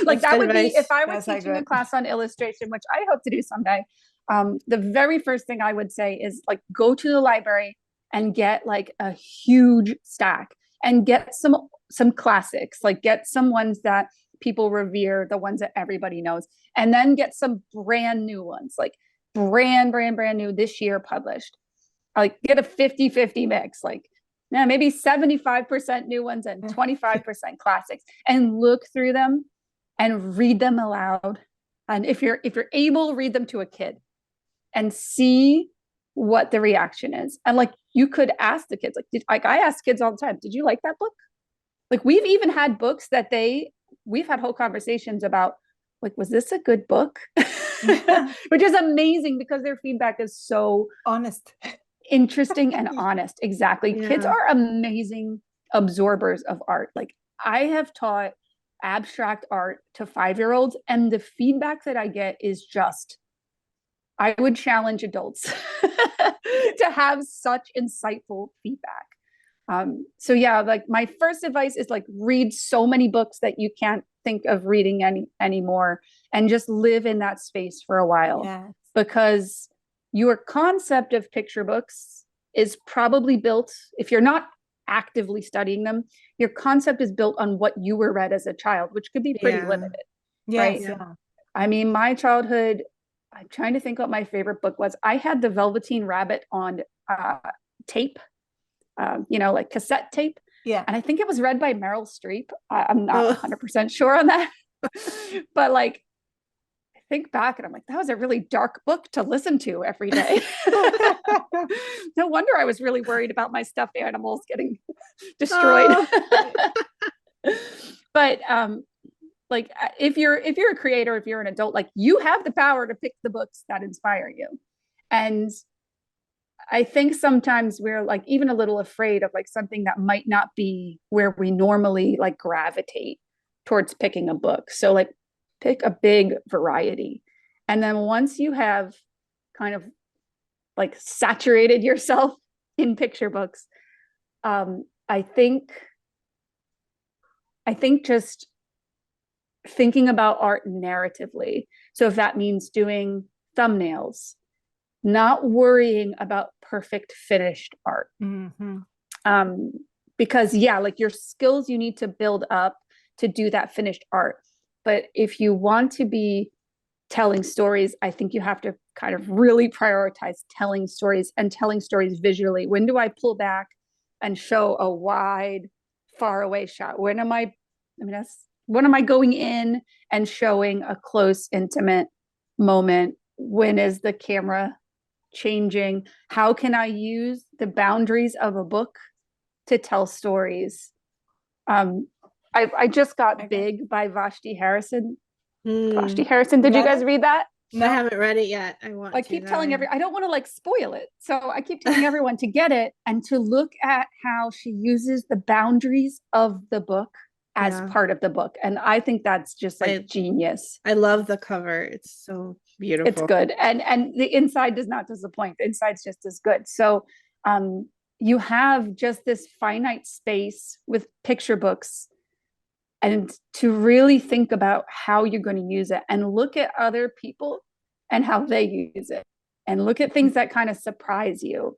C: Like that would be if I were teaching a class on illustration, which I hope to do someday. The very first thing I would say is like go to the library and get like a huge stack and get some classics, like get some ones that people revere, the ones that everybody knows, and then get some brand new ones, like brand new this year published. Like get a 50-50 mix, like maybe 75% new ones and 25% classics, and look through them and read them aloud. And if you're able, read them to a kid and see what the reaction is. And like you could ask the kids, like I ask kids all the time, did you like that book? Like we've even had books that we've had whole conversations about, like, was this a good book? Which is amazing because their feedback is so
B: honest,
C: interesting, and honest. Exactly.
A: Yeah.
C: Kids are amazing absorbers of art. Like I have taught abstract art to 5-year-olds, and the feedback that I get is just, I would challenge adults to have such insightful feedback. So yeah, like my first advice is like read so many books that you can't think of reading anymore, and just live in that space for a while.
B: yes.
C: Because your concept of picture books is probably built, if you're not actively studying them, your concept is built on what you were read as a child, which could be pretty limited.
B: Yes,
C: right?
B: Yeah.
C: I mean, my childhood, I'm trying to think what my favorite book was. I had the Velveteen Rabbit on tape, like cassette tape.
B: Yeah.
C: And I think it was read by Meryl Streep. I'm not 100% sure on that. But like, I think back and I'm like, that was a really dark book to listen to every day. No wonder I was really worried about my stuffed animals getting destroyed. But like if you're a creator, if you're an adult, like you have the power to pick the books that inspire you. And I think sometimes we're like even a little afraid of like something that might not be where we normally like gravitate towards picking a book. So like pick a big variety. And then once you have kind of like saturated yourself in picture books. I think just thinking about art narratively. So if that means doing thumbnails, not worrying about perfect finished art. Because like your skills you need to build up to do that finished art. But if you want to be telling stories, I think you have to kind of really prioritize telling stories and telling stories visually. When do I pull back and show a wide, far away shot? When am I going in and showing a close, intimate moment? When is the camera changing? How can I use the boundaries of a book to tell stories? I just got Big by Vashti Harrison. Vashti Harrison. Did you guys read that?
A: No, I haven't read it yet. I
C: keep telling I don't want to like spoil it. So I keep telling everyone to get it and to look at how she uses the boundaries of the book as part of the book. And I think that's just like genius.
A: I love the cover. It's so beautiful.
C: It's good. And the inside does not disappoint. The inside's just as good. So you have just this finite space with picture books, and to really think about how you're going to use it and look at other people and how they use it, and look at things that kind of surprise you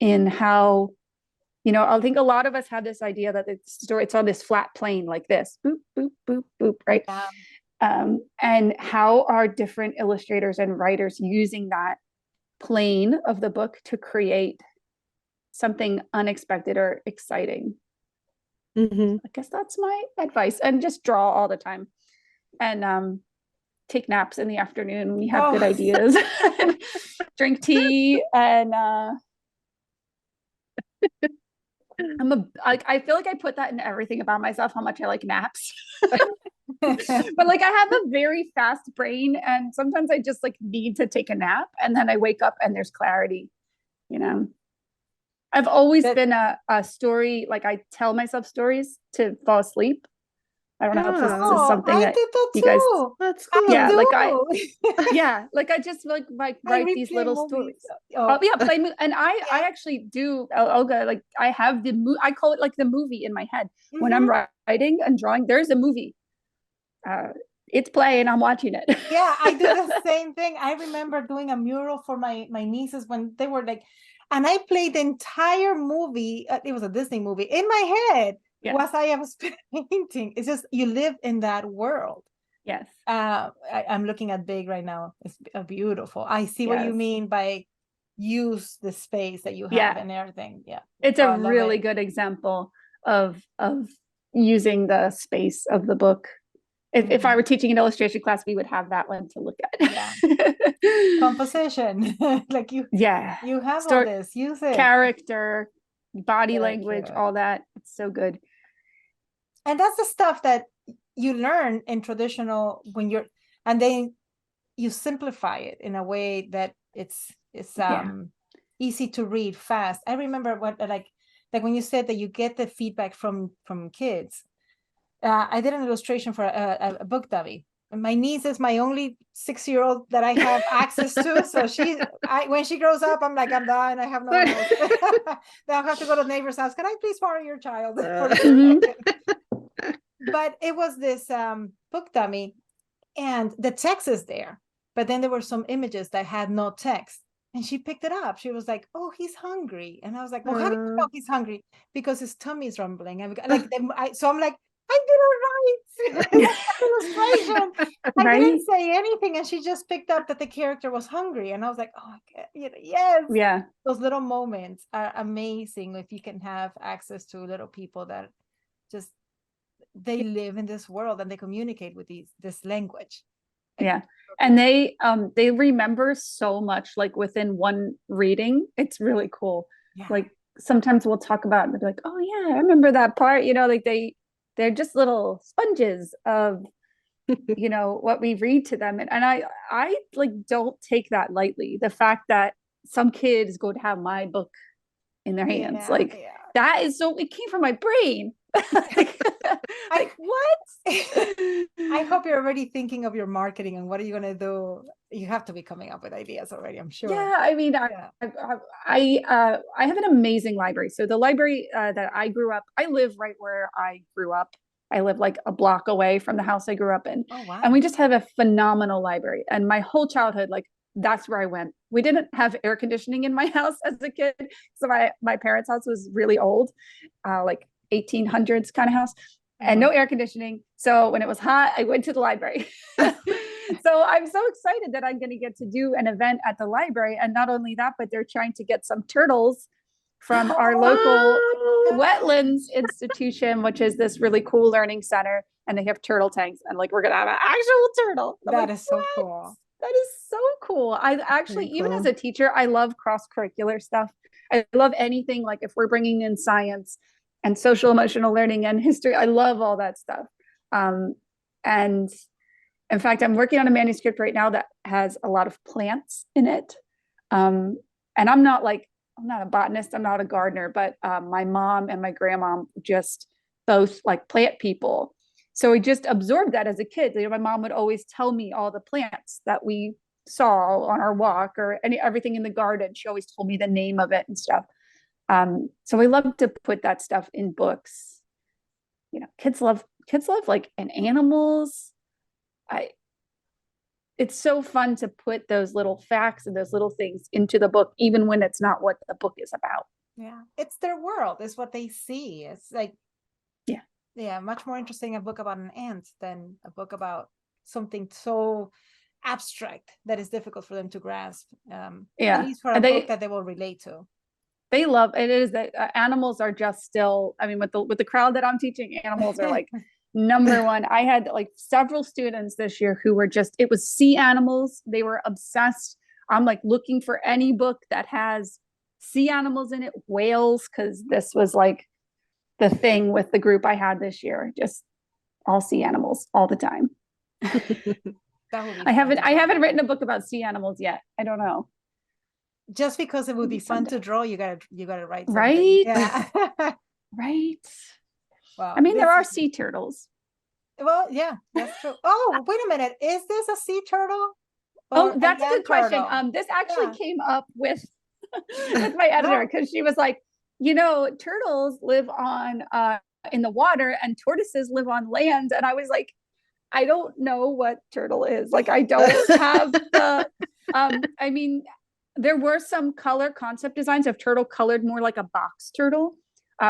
C: in how, I think a lot of us have this idea that it's on this flat plane like this, boop, boop, boop, boop, right? And how are different illustrators and writers using that plane of the book to create something unexpected or exciting? I guess that's my advice. And just draw all the time, and take naps in the afternoon when you have good ideas. Drink tea, and I feel like I put that in everything about myself, how much I like naps. But like I have a very fast brain, and sometimes I just like need to take a nap, and then I wake up and there's clarity. I've always been a story, like I tell myself stories to fall asleep. I don't know if this is something that
B: did that
C: you guys.
A: That's cool.
C: Yeah, like I just like write these little stories. Play and I actually do, Olga. Like I have I call it like the movie in my head when I'm writing and drawing. There's a movie. It's playing. I'm watching it.
B: Yeah, I do the same thing. I remember doing a mural for my nieces when they were like, and I played the entire movie. It was a Disney movie in my head. Was I was painting. It's just you live in that world.
C: Yes.
B: I'm looking at Big right now. It's beautiful. I see what you mean by use the space that you have and everything. Yeah.
C: It's a really good example of using the space of the book. If I were teaching an illustration class, we would have that one to look at.
B: Composition. Like you have all this. Use it.
C: Character, body language, all that. It's so good.
B: And that's the stuff that you learn in traditional and then you simplify it in a way that it's easy to read fast. I remember what like when you said that you get the feedback from kids. I did an illustration for a book dummy. My niece is my only 6-year-old that I have access to. So when she grows up, I'm like, I'm done. I have no one else. Then I'll have to go to the neighbor's house. Can I please borrow your child? But it was this book dummy, and the text is there. But then there were some images that had no text. And she picked it up. She was like, "Oh, he's hungry." And I was like, "Well, how do you know he's hungry?" Because his tummy's rumbling. And so I'm like, I did it right. Illustration. I didn't say anything, and she just picked up that the character was hungry, and I was like, "Oh, yes,
C: yeah."
B: Those little moments are amazing if you can have access to little people that just they live in this world and they communicate with this language.
C: Yeah, and they remember so much, like within one reading. It's really cool. Yeah. Like sometimes we'll talk about it and they'll be like, "Oh yeah, I remember that part." Like they're just little sponges of what we read to them, and I like don't take that lightly. The fact that some kids go to have my book in their hands, that is so, it came from my brain. Like what?
B: I hope you're already thinking of your marketing and what are you gonna do? You have to be coming up with ideas already, I'm sure.
C: Yeah, I mean,
B: Yeah.
C: I have an amazing library. So the library that I grew up, I live right where I grew up. I live like a block away from the house I grew up in.
B: Oh wow.
C: And we just have a phenomenal library. And my whole childhood, like that's where I went. We didn't have air conditioning in my house as a kid. So my parents' house was really old, like 1800s kind of house, and no air conditioning. So when it was hot, I went to the library. So I'm so excited that I'm going to get to do an event at the library. And not only that, but they're trying to get some turtles from our local wetlands institution, which is this really cool learning center. And they have turtle tanks. And like, we're going to have an actual turtle.
B: That is so cool.
C: That is so cool. I actually,
A: Very
C: even
A: cool.
C: as a teacher, I love cross-curricular stuff. I love anything like if we're bringing in science and social emotional learning and history, I love all that stuff. And in fact, I'm working on a manuscript right now that has a lot of plants in it. And I'm not a botanist, I'm not a gardener, but my mom and my grandma just both like plant people. So I just absorbed that as a kid. You know, my mom would always tell me all the plants that we saw on our walk or everything in the garden. She always told me the name of it and stuff. So I love to put that stuff in books. You know, kids love like and animals. It's so fun to put those little facts and those little things into the book, even when it's not what the book is about.
B: Yeah, it's their world. It's what they see. It's like,
C: yeah,
B: much more interesting a book about an ant than a book about something so abstract that is difficult for them to grasp.
C: Yeah,
B: at least for a book that they will relate to.
C: They love it. Is that animals are just still. I mean, with the crowd that I'm teaching, animals are like number one. I had like several students this year who were just, it was sea animals. They were obsessed. I'm like looking for any book that has sea animals in it, whales, because this was like the thing with the group I had this year, just all sea animals all the time. I haven't written a book about sea animals yet. I don't know.
B: Just because it would be fun to draw, you gotta write something.
C: Right?
B: Yeah.
C: Right.
B: Well,
C: I mean, there are sea turtles.
B: Well, yeah, that's true. Oh, wait a minute. Is this a sea turtle?
C: Oh, that's a good question. This actually came up with my editor because she was like, you know, turtles live on in the water and tortoises live on land. And I was like, I don't know what turtle is. Like, I don't have the I mean, there were some color concept designs of turtle colored more like a box turtle.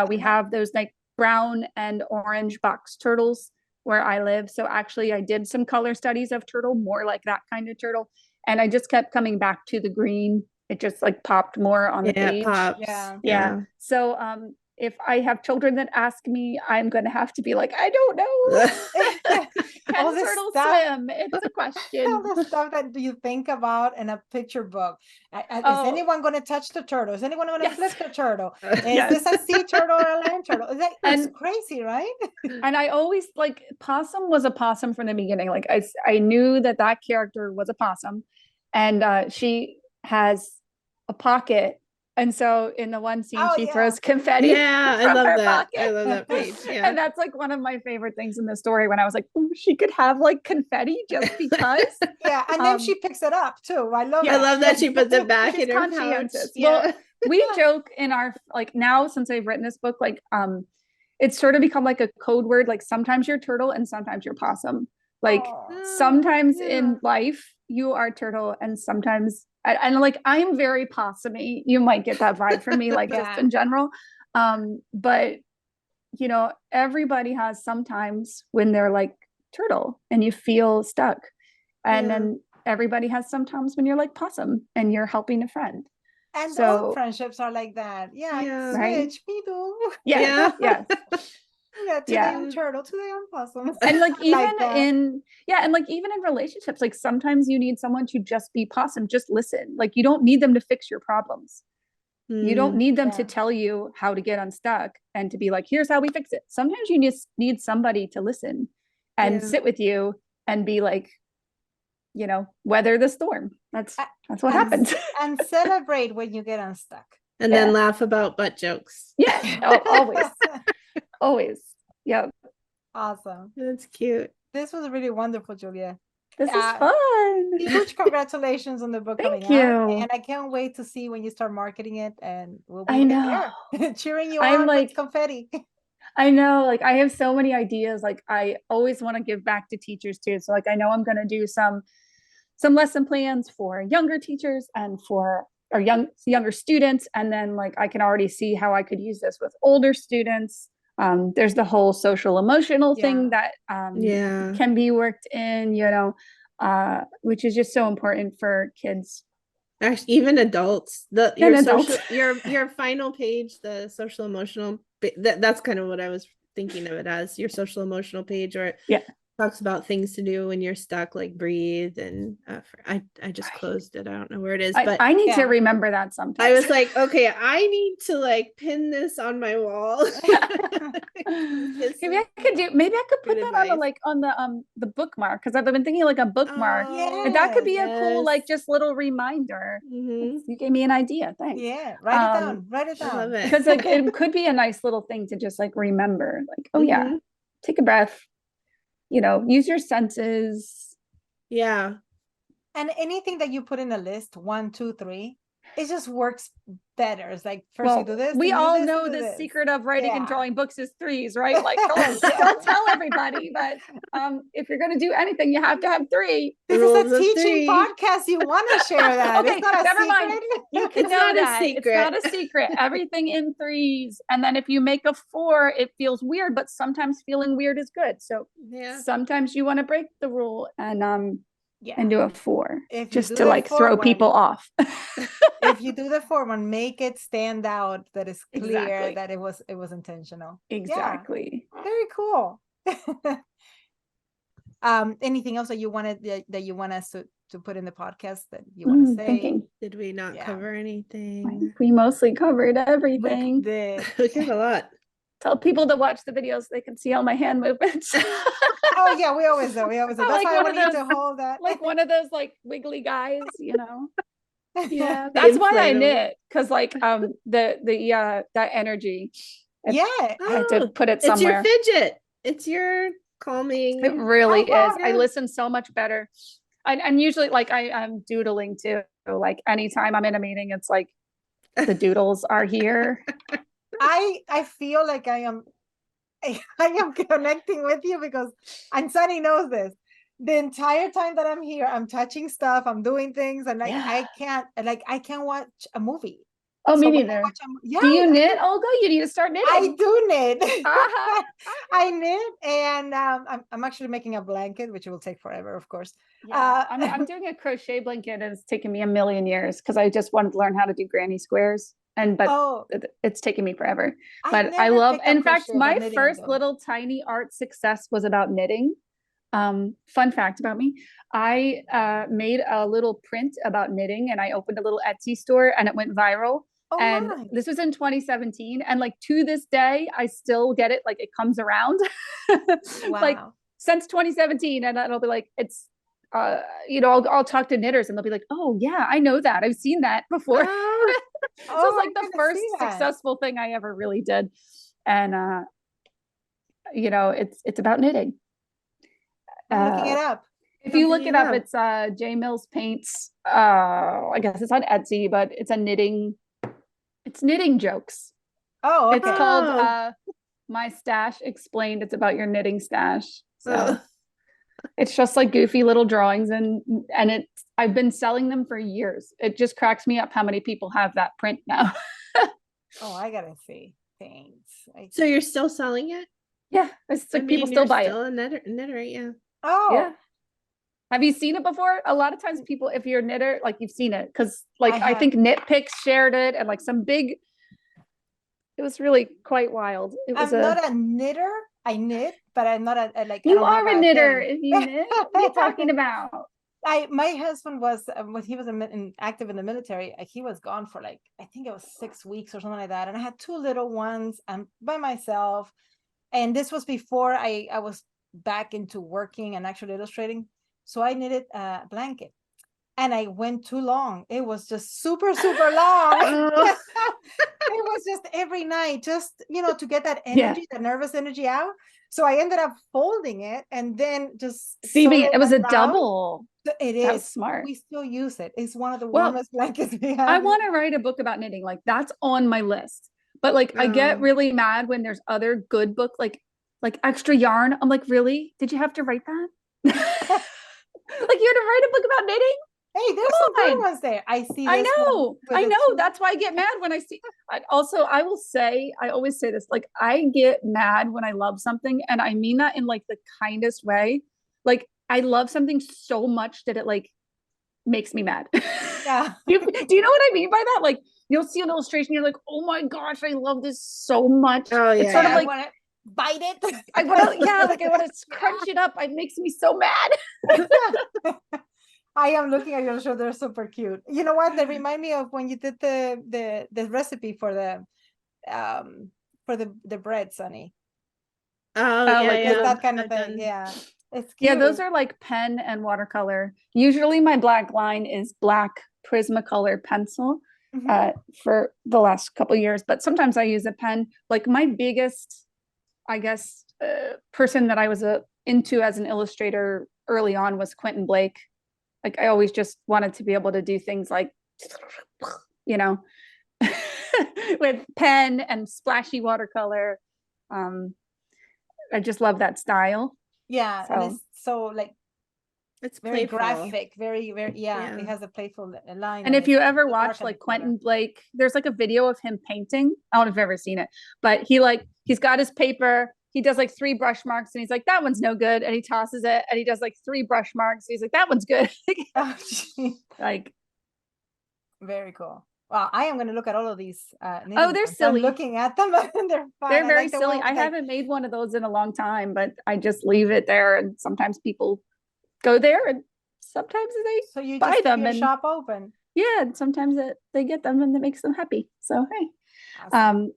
C: We have those like brown and orange box turtles where I live. So actually I did some color studies of turtle, more like that kind of turtle. And I just kept coming back to the green. It just like popped more on the page.
A: Pops.
C: Yeah. So if I have children that ask me, I'm going to have to be like, I don't know. Can turtles swim? It's a question.
B: All the stuff that you think about in a picture book. Is anyone going to touch the turtle? Is anyone going to flip the turtle? Is this a sea turtle or a land turtle? It's crazy, right?
C: And I always like, possum was a possum from the beginning. Like I knew that character was a possum, and she has a pocket. And so in the one scene, she throws confetti.
A: Yeah, I love that. Pocket. I love that page. Yeah.
C: And that's like one of my favorite things in the story when I was like, oh, she could have like confetti just because.
B: Yeah, and then she picks it up too. I love
A: that she puts it back in her pouch.
C: Yeah. Well, we joke in our, like now since I've written this book, like it's sort of become like a code word. Like sometimes you're turtle and sometimes you're possum. Like sometimes in life you are turtle and sometimes and like I'm very possumy. You might get that vibe from me, like just in general. But you know, everybody has sometimes when they're like turtle and you feel stuck. And then everybody has sometimes when you're like possum and you're helping a friend.
B: And so all friendships are like that. Yeah.
C: Right.
B: Switch, me too.
C: Yeah.
B: Today I'm turtle, today I'm possum.
C: And like even in relationships, like sometimes you need someone to just be possum, just listen. Like you don't need them to fix your problems. You don't need them to tell you how to get unstuck and to be like, here's how we fix it. Sometimes you just need somebody to listen and sit with you and be like, you know, weather the storm. That's what happens.
B: And celebrate when you get unstuck.
A: And then laugh about butt jokes.
C: Yeah, always. Always. Yep.
B: Awesome.
A: That's cute.
B: This was really wonderful, Julia.
C: This is
B: Uh,
C: fun.
B: Huge congratulations on the book
C: Thank
B: coming out.
C: you.
B: And I can't wait to see when you start marketing it, and we'll be
C: I
B: right
C: know.
B: there cheering you
C: I'm
B: on
C: like-
B: with confetti.
C: I know, like I have so many ideas. Like I always want to give back to teachers too. So like I know I'm going to do some lesson plans for younger teachers and for or younger students, and then like I can already see how I could use this with older students. There's the whole social emotional thing that
A: Yeah.
C: can be worked in, which is just so important for kids.
A: Actually, even adults. Your
C: And adults.
A: social your final page, the social emotional that's kind of what I was thinking of it as, your social emotional page, or
C: Yeah.
A: talks about things to do when you're stuck, like breathe. And I just closed it. I don't know where it is, but
C: I need to remember that sometimes.
A: I was like, okay, I need to like pin this on my wall.
C: Maybe I could put that on the bookmark, because I've been thinking like a bookmark. And that could be a cool, like, just little reminder.
A: Mhm.
C: You gave me an idea. Thanks.
B: Yeah, write it down. Write it
A: I love
B: down.
A: it.
C: Because like it could be a nice little thing to just like remember, like, oh yeah,
A: Mhm.
C: take a breath, use your senses.
A: Yeah.
B: And anything that you put in a list, 1, 2, 3, it just works better. It's like, first you do this.
C: We
B: then you do
C: all
B: this,
C: know
B: then you do
C: the
B: this.
C: secret of writing and
B: Yeah.
C: drawing books is 3s, right? Like,
B: Yeah.
C: don't tell everybody, but if you're going to do anything, you have to have 3.
B: This
A: Rules
B: is a
A: of
B: teaching
A: 3.
B: podcast. You want to share that.
C: Okay,
B: It's not a
C: never
B: secret.
C: mind. You can
A: It's
C: know
A: not a
C: that.
A: secret.
C: It's not a secret. Everything in 3s. And then if you make a 4, it feels weird, but sometimes feeling weird is good. So
A: Yeah.
C: sometimes you want to break the rule and
B: Yeah.
C: do a 4,
B: If you
C: just
B: do
C: to
B: the
C: like
B: 4
C: throw
B: one-
C: people off.
B: If you do the 4 one, make it stand out that it's clear
C: Exactly.
B: that it was intentional.
C: Exactly.
B: Yeah, very cool. Anything else that you wanted that you want us to put in the podcast that you want to say?
C: Thinking.
A: Did we not
B: Yeah.
A: cover
C: I
A: anything?
C: think we mostly covered
B: We
C: everything.
B: did.
A: We covered a lot.
C: Tell people to watch the videos so they can see all my hand movements.
B: Oh yeah, we always do.
C: I'm
B: That's
C: like
B: why I
C: one
B: want
C: of
B: you to
C: those-
B: hold that.
C: like one of those like wiggly guys,
A: Yeah.
C: That's why I
A: inflatable.
C: knit, because like that energy.
B: Yeah.
C: I had to put it
A: It's your
C: somewhere.
A: fidget. It's your calming.
C: It really is.
B: wow.
C: I listen so much better. And usually like I'm doodling too. Like anytime I'm in a meeting, it's like the doodles are here.
B: I feel like I am connecting with you because, and Sunny knows this. The entire time that I'm here, I'm touching stuff, I'm doing things, and I can't watch a movie.
C: Oh, me
B: So when I
C: neither.
B: watch yeah,
C: Do you knit, Olga? You need to start knitting.
B: I do knit.
C: Uh-huh.
B: I knit, and I'm actually making a blanket, which will take forever, of course.
C: Yeah, I'm doing a crochet blanket, and it's taken me a million years because I just wanted to learn how to do granny squares, but it's taken me forever. But I love. In fact, my first little tiny art success was about knitting. Fun fact about me: I made a little print about knitting, and I opened a little Etsy store, and it went viral.
B: Oh,
C: And
B: nice.
C: this was in 2017, and like to this day, I still get it. Like it comes around,
B: Wow.
C: like since 2017, and I'll be like, it's, I'll talk to knitters, and they'll be like, oh yeah, I know that, I've seen that before.
A: Oh,
C: So it's like
B: I
C: the
B: didn't
C: first
B: see that.
C: successful thing I ever really did, and it's about knitting.
B: I'm looking it up.
C: If you look
A: Something
C: it
A: you
C: up,
A: love.
C: it's J Mills Paints. I guess it's on Etsy, but it's a knitting. It's knitting jokes.
B: Oh, okay.
C: It's called My Stash Explained. It's about your knitting stash. So it's just like goofy little drawings, and I've been selling them for years. It just cracks me up how many people have that print now.
B: Oh, I gotta see. Thanks.
A: So you're still selling it?
C: Yeah, it's like people still
A: you're
C: buy
A: still
C: it.
A: a knitter, yeah.
B: Oh,
C: Yeah. Have you seen it before? A lot of times people, if you're a knitter, like you've seen it, because like I think Knitpicks shared it, and like some big, it was really quite wild. It was
B: I'm not a knitter. I knit, but I'm not a like. I
C: You
B: don't
C: are
B: have
C: a knitter
B: thing.
C: if you knit. What are you talking about?
B: My husband was when he was active in the military. He was gone for like, I think it was 6 weeks or something like that, and I had 2 little ones. I'm by myself, and this was before I was back into working and actually illustrating. So I knitted a blanket, and I went too long. It was just super, super long.
A: Oh.
B: It was just every night, just, to get that
C: Yeah.
B: energy, the nervous energy out. So I ended up folding it and then just
C: Steaming
B: sewed
C: it. It was a
B: around.
C: double.
B: It
C: That was
B: is
C: smart.
B: We still use it. It's one of the
C: Well,
B: warmest blankets we have.
C: I want to write a book about knitting. Like that's on my list. But like I get really mad when there's other good books like extra yarn. I'm like, really? Did you have to write that? Like you had to write a book about knitting?
B: Hey, there's some good ones there. I see.
C: I
B: this one
C: know.
B: with
C: I
B: the
C: know.
B: two-
C: That's why I get mad when I see. Also, I will say, I always say this, like I get mad when I love something, and I mean that in like the kindest way. Like I love something so much that it like makes me mad.
B: Yeah.
C: Do you know what I mean by that? Like you'll see an illustration, you're like, oh my gosh, I love this so much.
A: Oh,
C: It's sort of
B: I
C: like
B: want to bite it.
C: I want to, yeah, like I want to crunch it up. It makes me so mad.
B: I am looking at your show. They're super cute. You know what? They remind me of when you did the recipe for the bread, Sunny.
A: Oh,
C: Oh,
A: yeah,
C: like
A: yeah.
B: It's that kind of
A: I've
B: thing.
A: done-
B: Yeah. It's cute.
C: Yeah, those are like pen and watercolor. Usually my black line is black Prismacolor pencil
B: Mhm.
C: for the last couple years, but sometimes I use a pen. Like my biggest, I guess, person that I was into as an illustrator early on was Quentin Blake. Like I always just wanted to be able to do things like, with pen and splashy watercolor. I just love that style.
B: Yeah, and it's so like
A: It's
B: very
A: playful.
B: graphic, very, very,
A: Yeah.
B: It has a playful line.
C: And
B: on
C: if
B: it,
C: you ever
B: the
C: watch
B: dark and
C: like
B: the color.
C: Quentin Blake, there's like a video of him painting. I don't know if you've ever seen it, but he's got his paper. He does like 3 brush marks and he's like, that one's no good. And he tosses it and he does like 3 brush marks. He's like, that one's good.
B: Oh, gee.
C: Like,
B: Very cool. Wow, I am going to look at all of these. Knitting
C: oh, they're
B: ones. I'm
C: silly.
B: looking at them and they're fun.
C: They're
B: I
C: very
B: like the
C: silly.
B: one
C: I
B: with, like,
C: haven't made one of those in a long time, but I just leave it there. And sometimes people go there and sometimes they
B: So you
C: buy
B: just keep
C: them
B: your
C: and
B: shop open.
C: yeah, and sometimes they get them and it makes them happy. So, hey,
B: Awesome.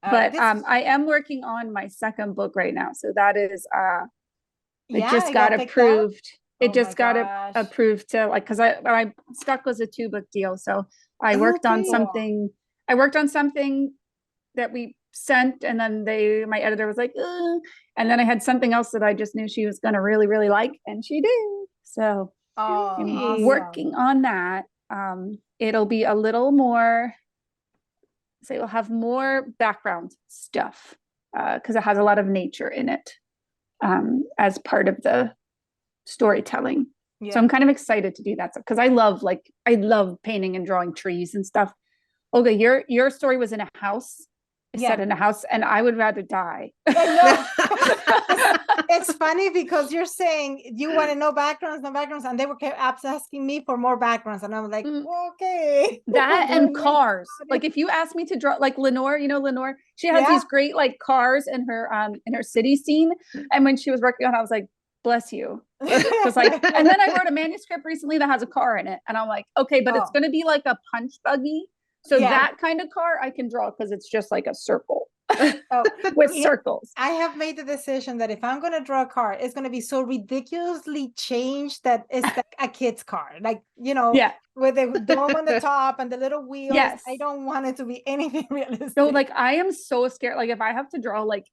C: but I am working on my second book right now. So that is, it just got
B: picked up?
C: approved. It
B: Oh
C: just
B: my
C: got
B: gosh.
C: approved to like, cause I stuck was a 2-book deal. So I worked on
B: Okay.
C: something, that we sent and then my editor was like, ugh. And then I had something else that I just knew she was going to really, really like. And she did. So
B: Oh,
C: I'm
B: awesome.
C: working on that. It'll be a little more, so it'll have more background stuff because it has a lot of nature in it as part of the storytelling.
B: Yeah.
C: So I'm kind of excited to do that stuff because I love painting and drawing trees and stuff. Olga, your story was in a house. It's set in a house, and I would rather die.
B: It's funny because you're saying you want to know backgrounds, and they were kept asking me for more backgrounds, and I'm like, okay.
C: That and cars. Like if you ask me to draw, like Lenore, Lenore, she has these great like cars in her city scene, and when she was working on it, I was like, bless you. Because like, and then I wrote a manuscript recently that has a car in it, and I'm like, okay, but it's going to be like a punch buggy. So that kind of car I can draw because it's just like a circle with circles.
B: I have made the decision that if I'm going to draw a car, it's going to be so ridiculously changed that it's like a kid's car. Like, with the dome on the top and the little wheels.
C: Yes.
B: I don't want it to be anything realistic.
C: No, like I am so scared. Like if I have to draw like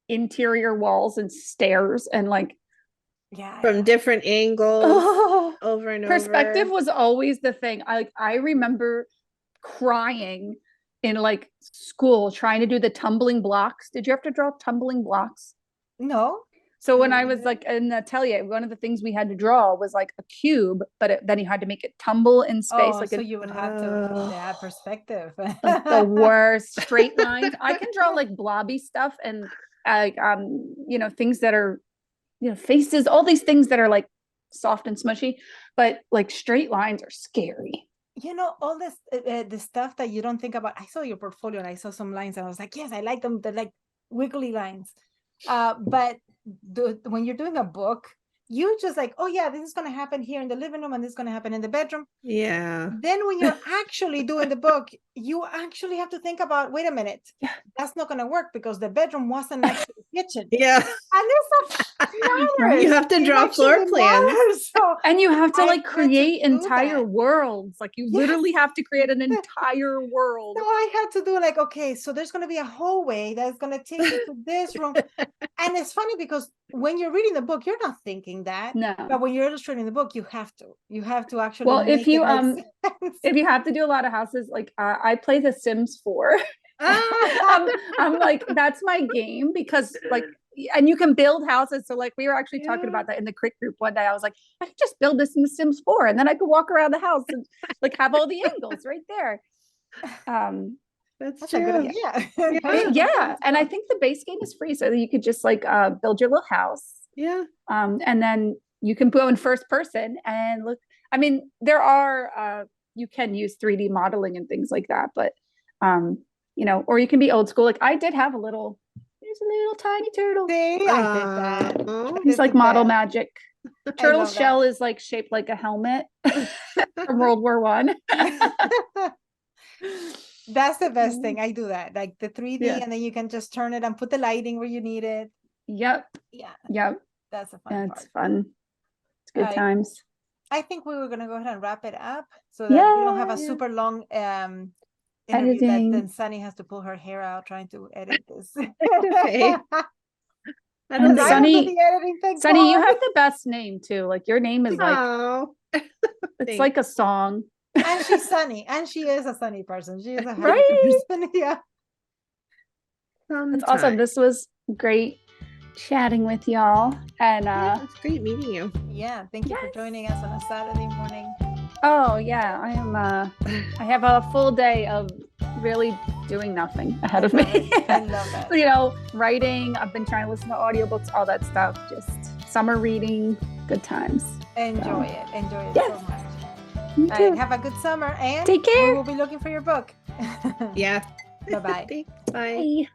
C: interior walls and stairs and like
A: from different angles over and
C: perspective
A: over.
C: was always the thing. I remember crying in like school trying to do the tumbling blocks. Did you have to draw tumbling blocks?
B: No.
C: So when I was like in the atelier, one of the things we had to draw was like a cube, but then you had to make it tumble in space.
B: So you would have to add perspective.
C: Like the worst straight lines. I can draw like blobby stuff and things that are faces, all these things that are like soft and smushy, but like straight lines are scary.
B: All this the stuff that you don't think about. I saw your portfolio and I saw some lines and I was like, yes, I like them. They're like wiggly lines. But when you're doing a book, you just like, oh yeah, this is going to happen here in the living room and this is going to happen in the bedroom.
A: Yeah.
B: Then when you're actually doing the book, you actually have to think about, wait a minute, that's not going to work because the bedroom wasn't next to the kitchen.
A: Yeah.
B: And this matters.
A: You have to
B: It
A: draw floor
B: actually
A: plans.
B: matters. So
C: And you have to
B: I
C: like
B: had to
C: create
B: do
C: entire
B: that.
C: worlds. Like you literally have to create an entire world.
B: So I had to do like, okay, so there's going to be a hallway that's going to take you to this room. And it's funny because when you're reading the book, you're not thinking that.
C: No.
B: But when you're illustrating the book, you have to actually.
C: Well,
B: make
C: if you
B: it make sense.
C: if you have to do a lot of houses, like I play The Sims 4. I'm like, that's my game because like, and you can build houses. So like we were actually talking about that in the crit group one day. I was like, I could just build this in The Sims 4 and then I could walk around the house and like have all the angles right there.
A: That's
B: That's
A: true.
B: a good idea.
C: Yeah. And I think the base game is free. So you could just like build your little house.
A: Yeah.
C: And then you can go in first person and look. I mean, there are you can use 3D modeling and things like that, but you know, or you can be old school. Like I did have there's a little tiny turtle.
B: See, I did that.
A: Oh.
C: He's like model
B: that.
C: magic. Turtle's shell is like shaped like a helmet from World War One.
B: That's the best thing. I do that, like the 3D,
C: Yeah.
B: and then you can just turn it and put the lighting where you need it.
C: Yep.
B: Yeah,
C: Yep.
B: that's a fun
C: Yeah,
B: part.
C: it's fun. It's good
B: Right.
C: times.
B: I think we were gonna go ahead and wrap it up so that we don't have a
A: Yeah.
B: super long interview
C: Editing.
B: that then Sunny has to pull her hair out trying to edit this.
A: Okay. I
C: And
A: don't
B: I
A: think-
B: don't do
C: Sunny-
B: the editing, thank
C: Sunny, you
B: God.
C: have the best name too. Like your name is like
A: Oh.
C: it's
A: Thanks.
C: like a song.
B: And she's Sunny, and she is a Sunny person. She is a happy
C: Right?
B: person. Yeah.
C: That's awesome. This was great chatting with y'all. And
A: It's great meeting you.
B: Yeah. Thank you for joining us on a Saturday morning.
C: oh yeah, I am I have a full day of really doing nothing ahead of me.
B: I love it.
C: You know, writing, I've been trying to listen to audiobooks, all that stuff. Just summer reading, good times.
B: Enjoy it. Enjoy it
C: Yes.
B: so much.
C: You
B: All
C: too.
B: right, have a good summer and
C: Take
B: we
C: care.
B: will be looking for your book.
A: Yeah.
B: Bye-bye.
A: Thanks. Bye.
C: Bye.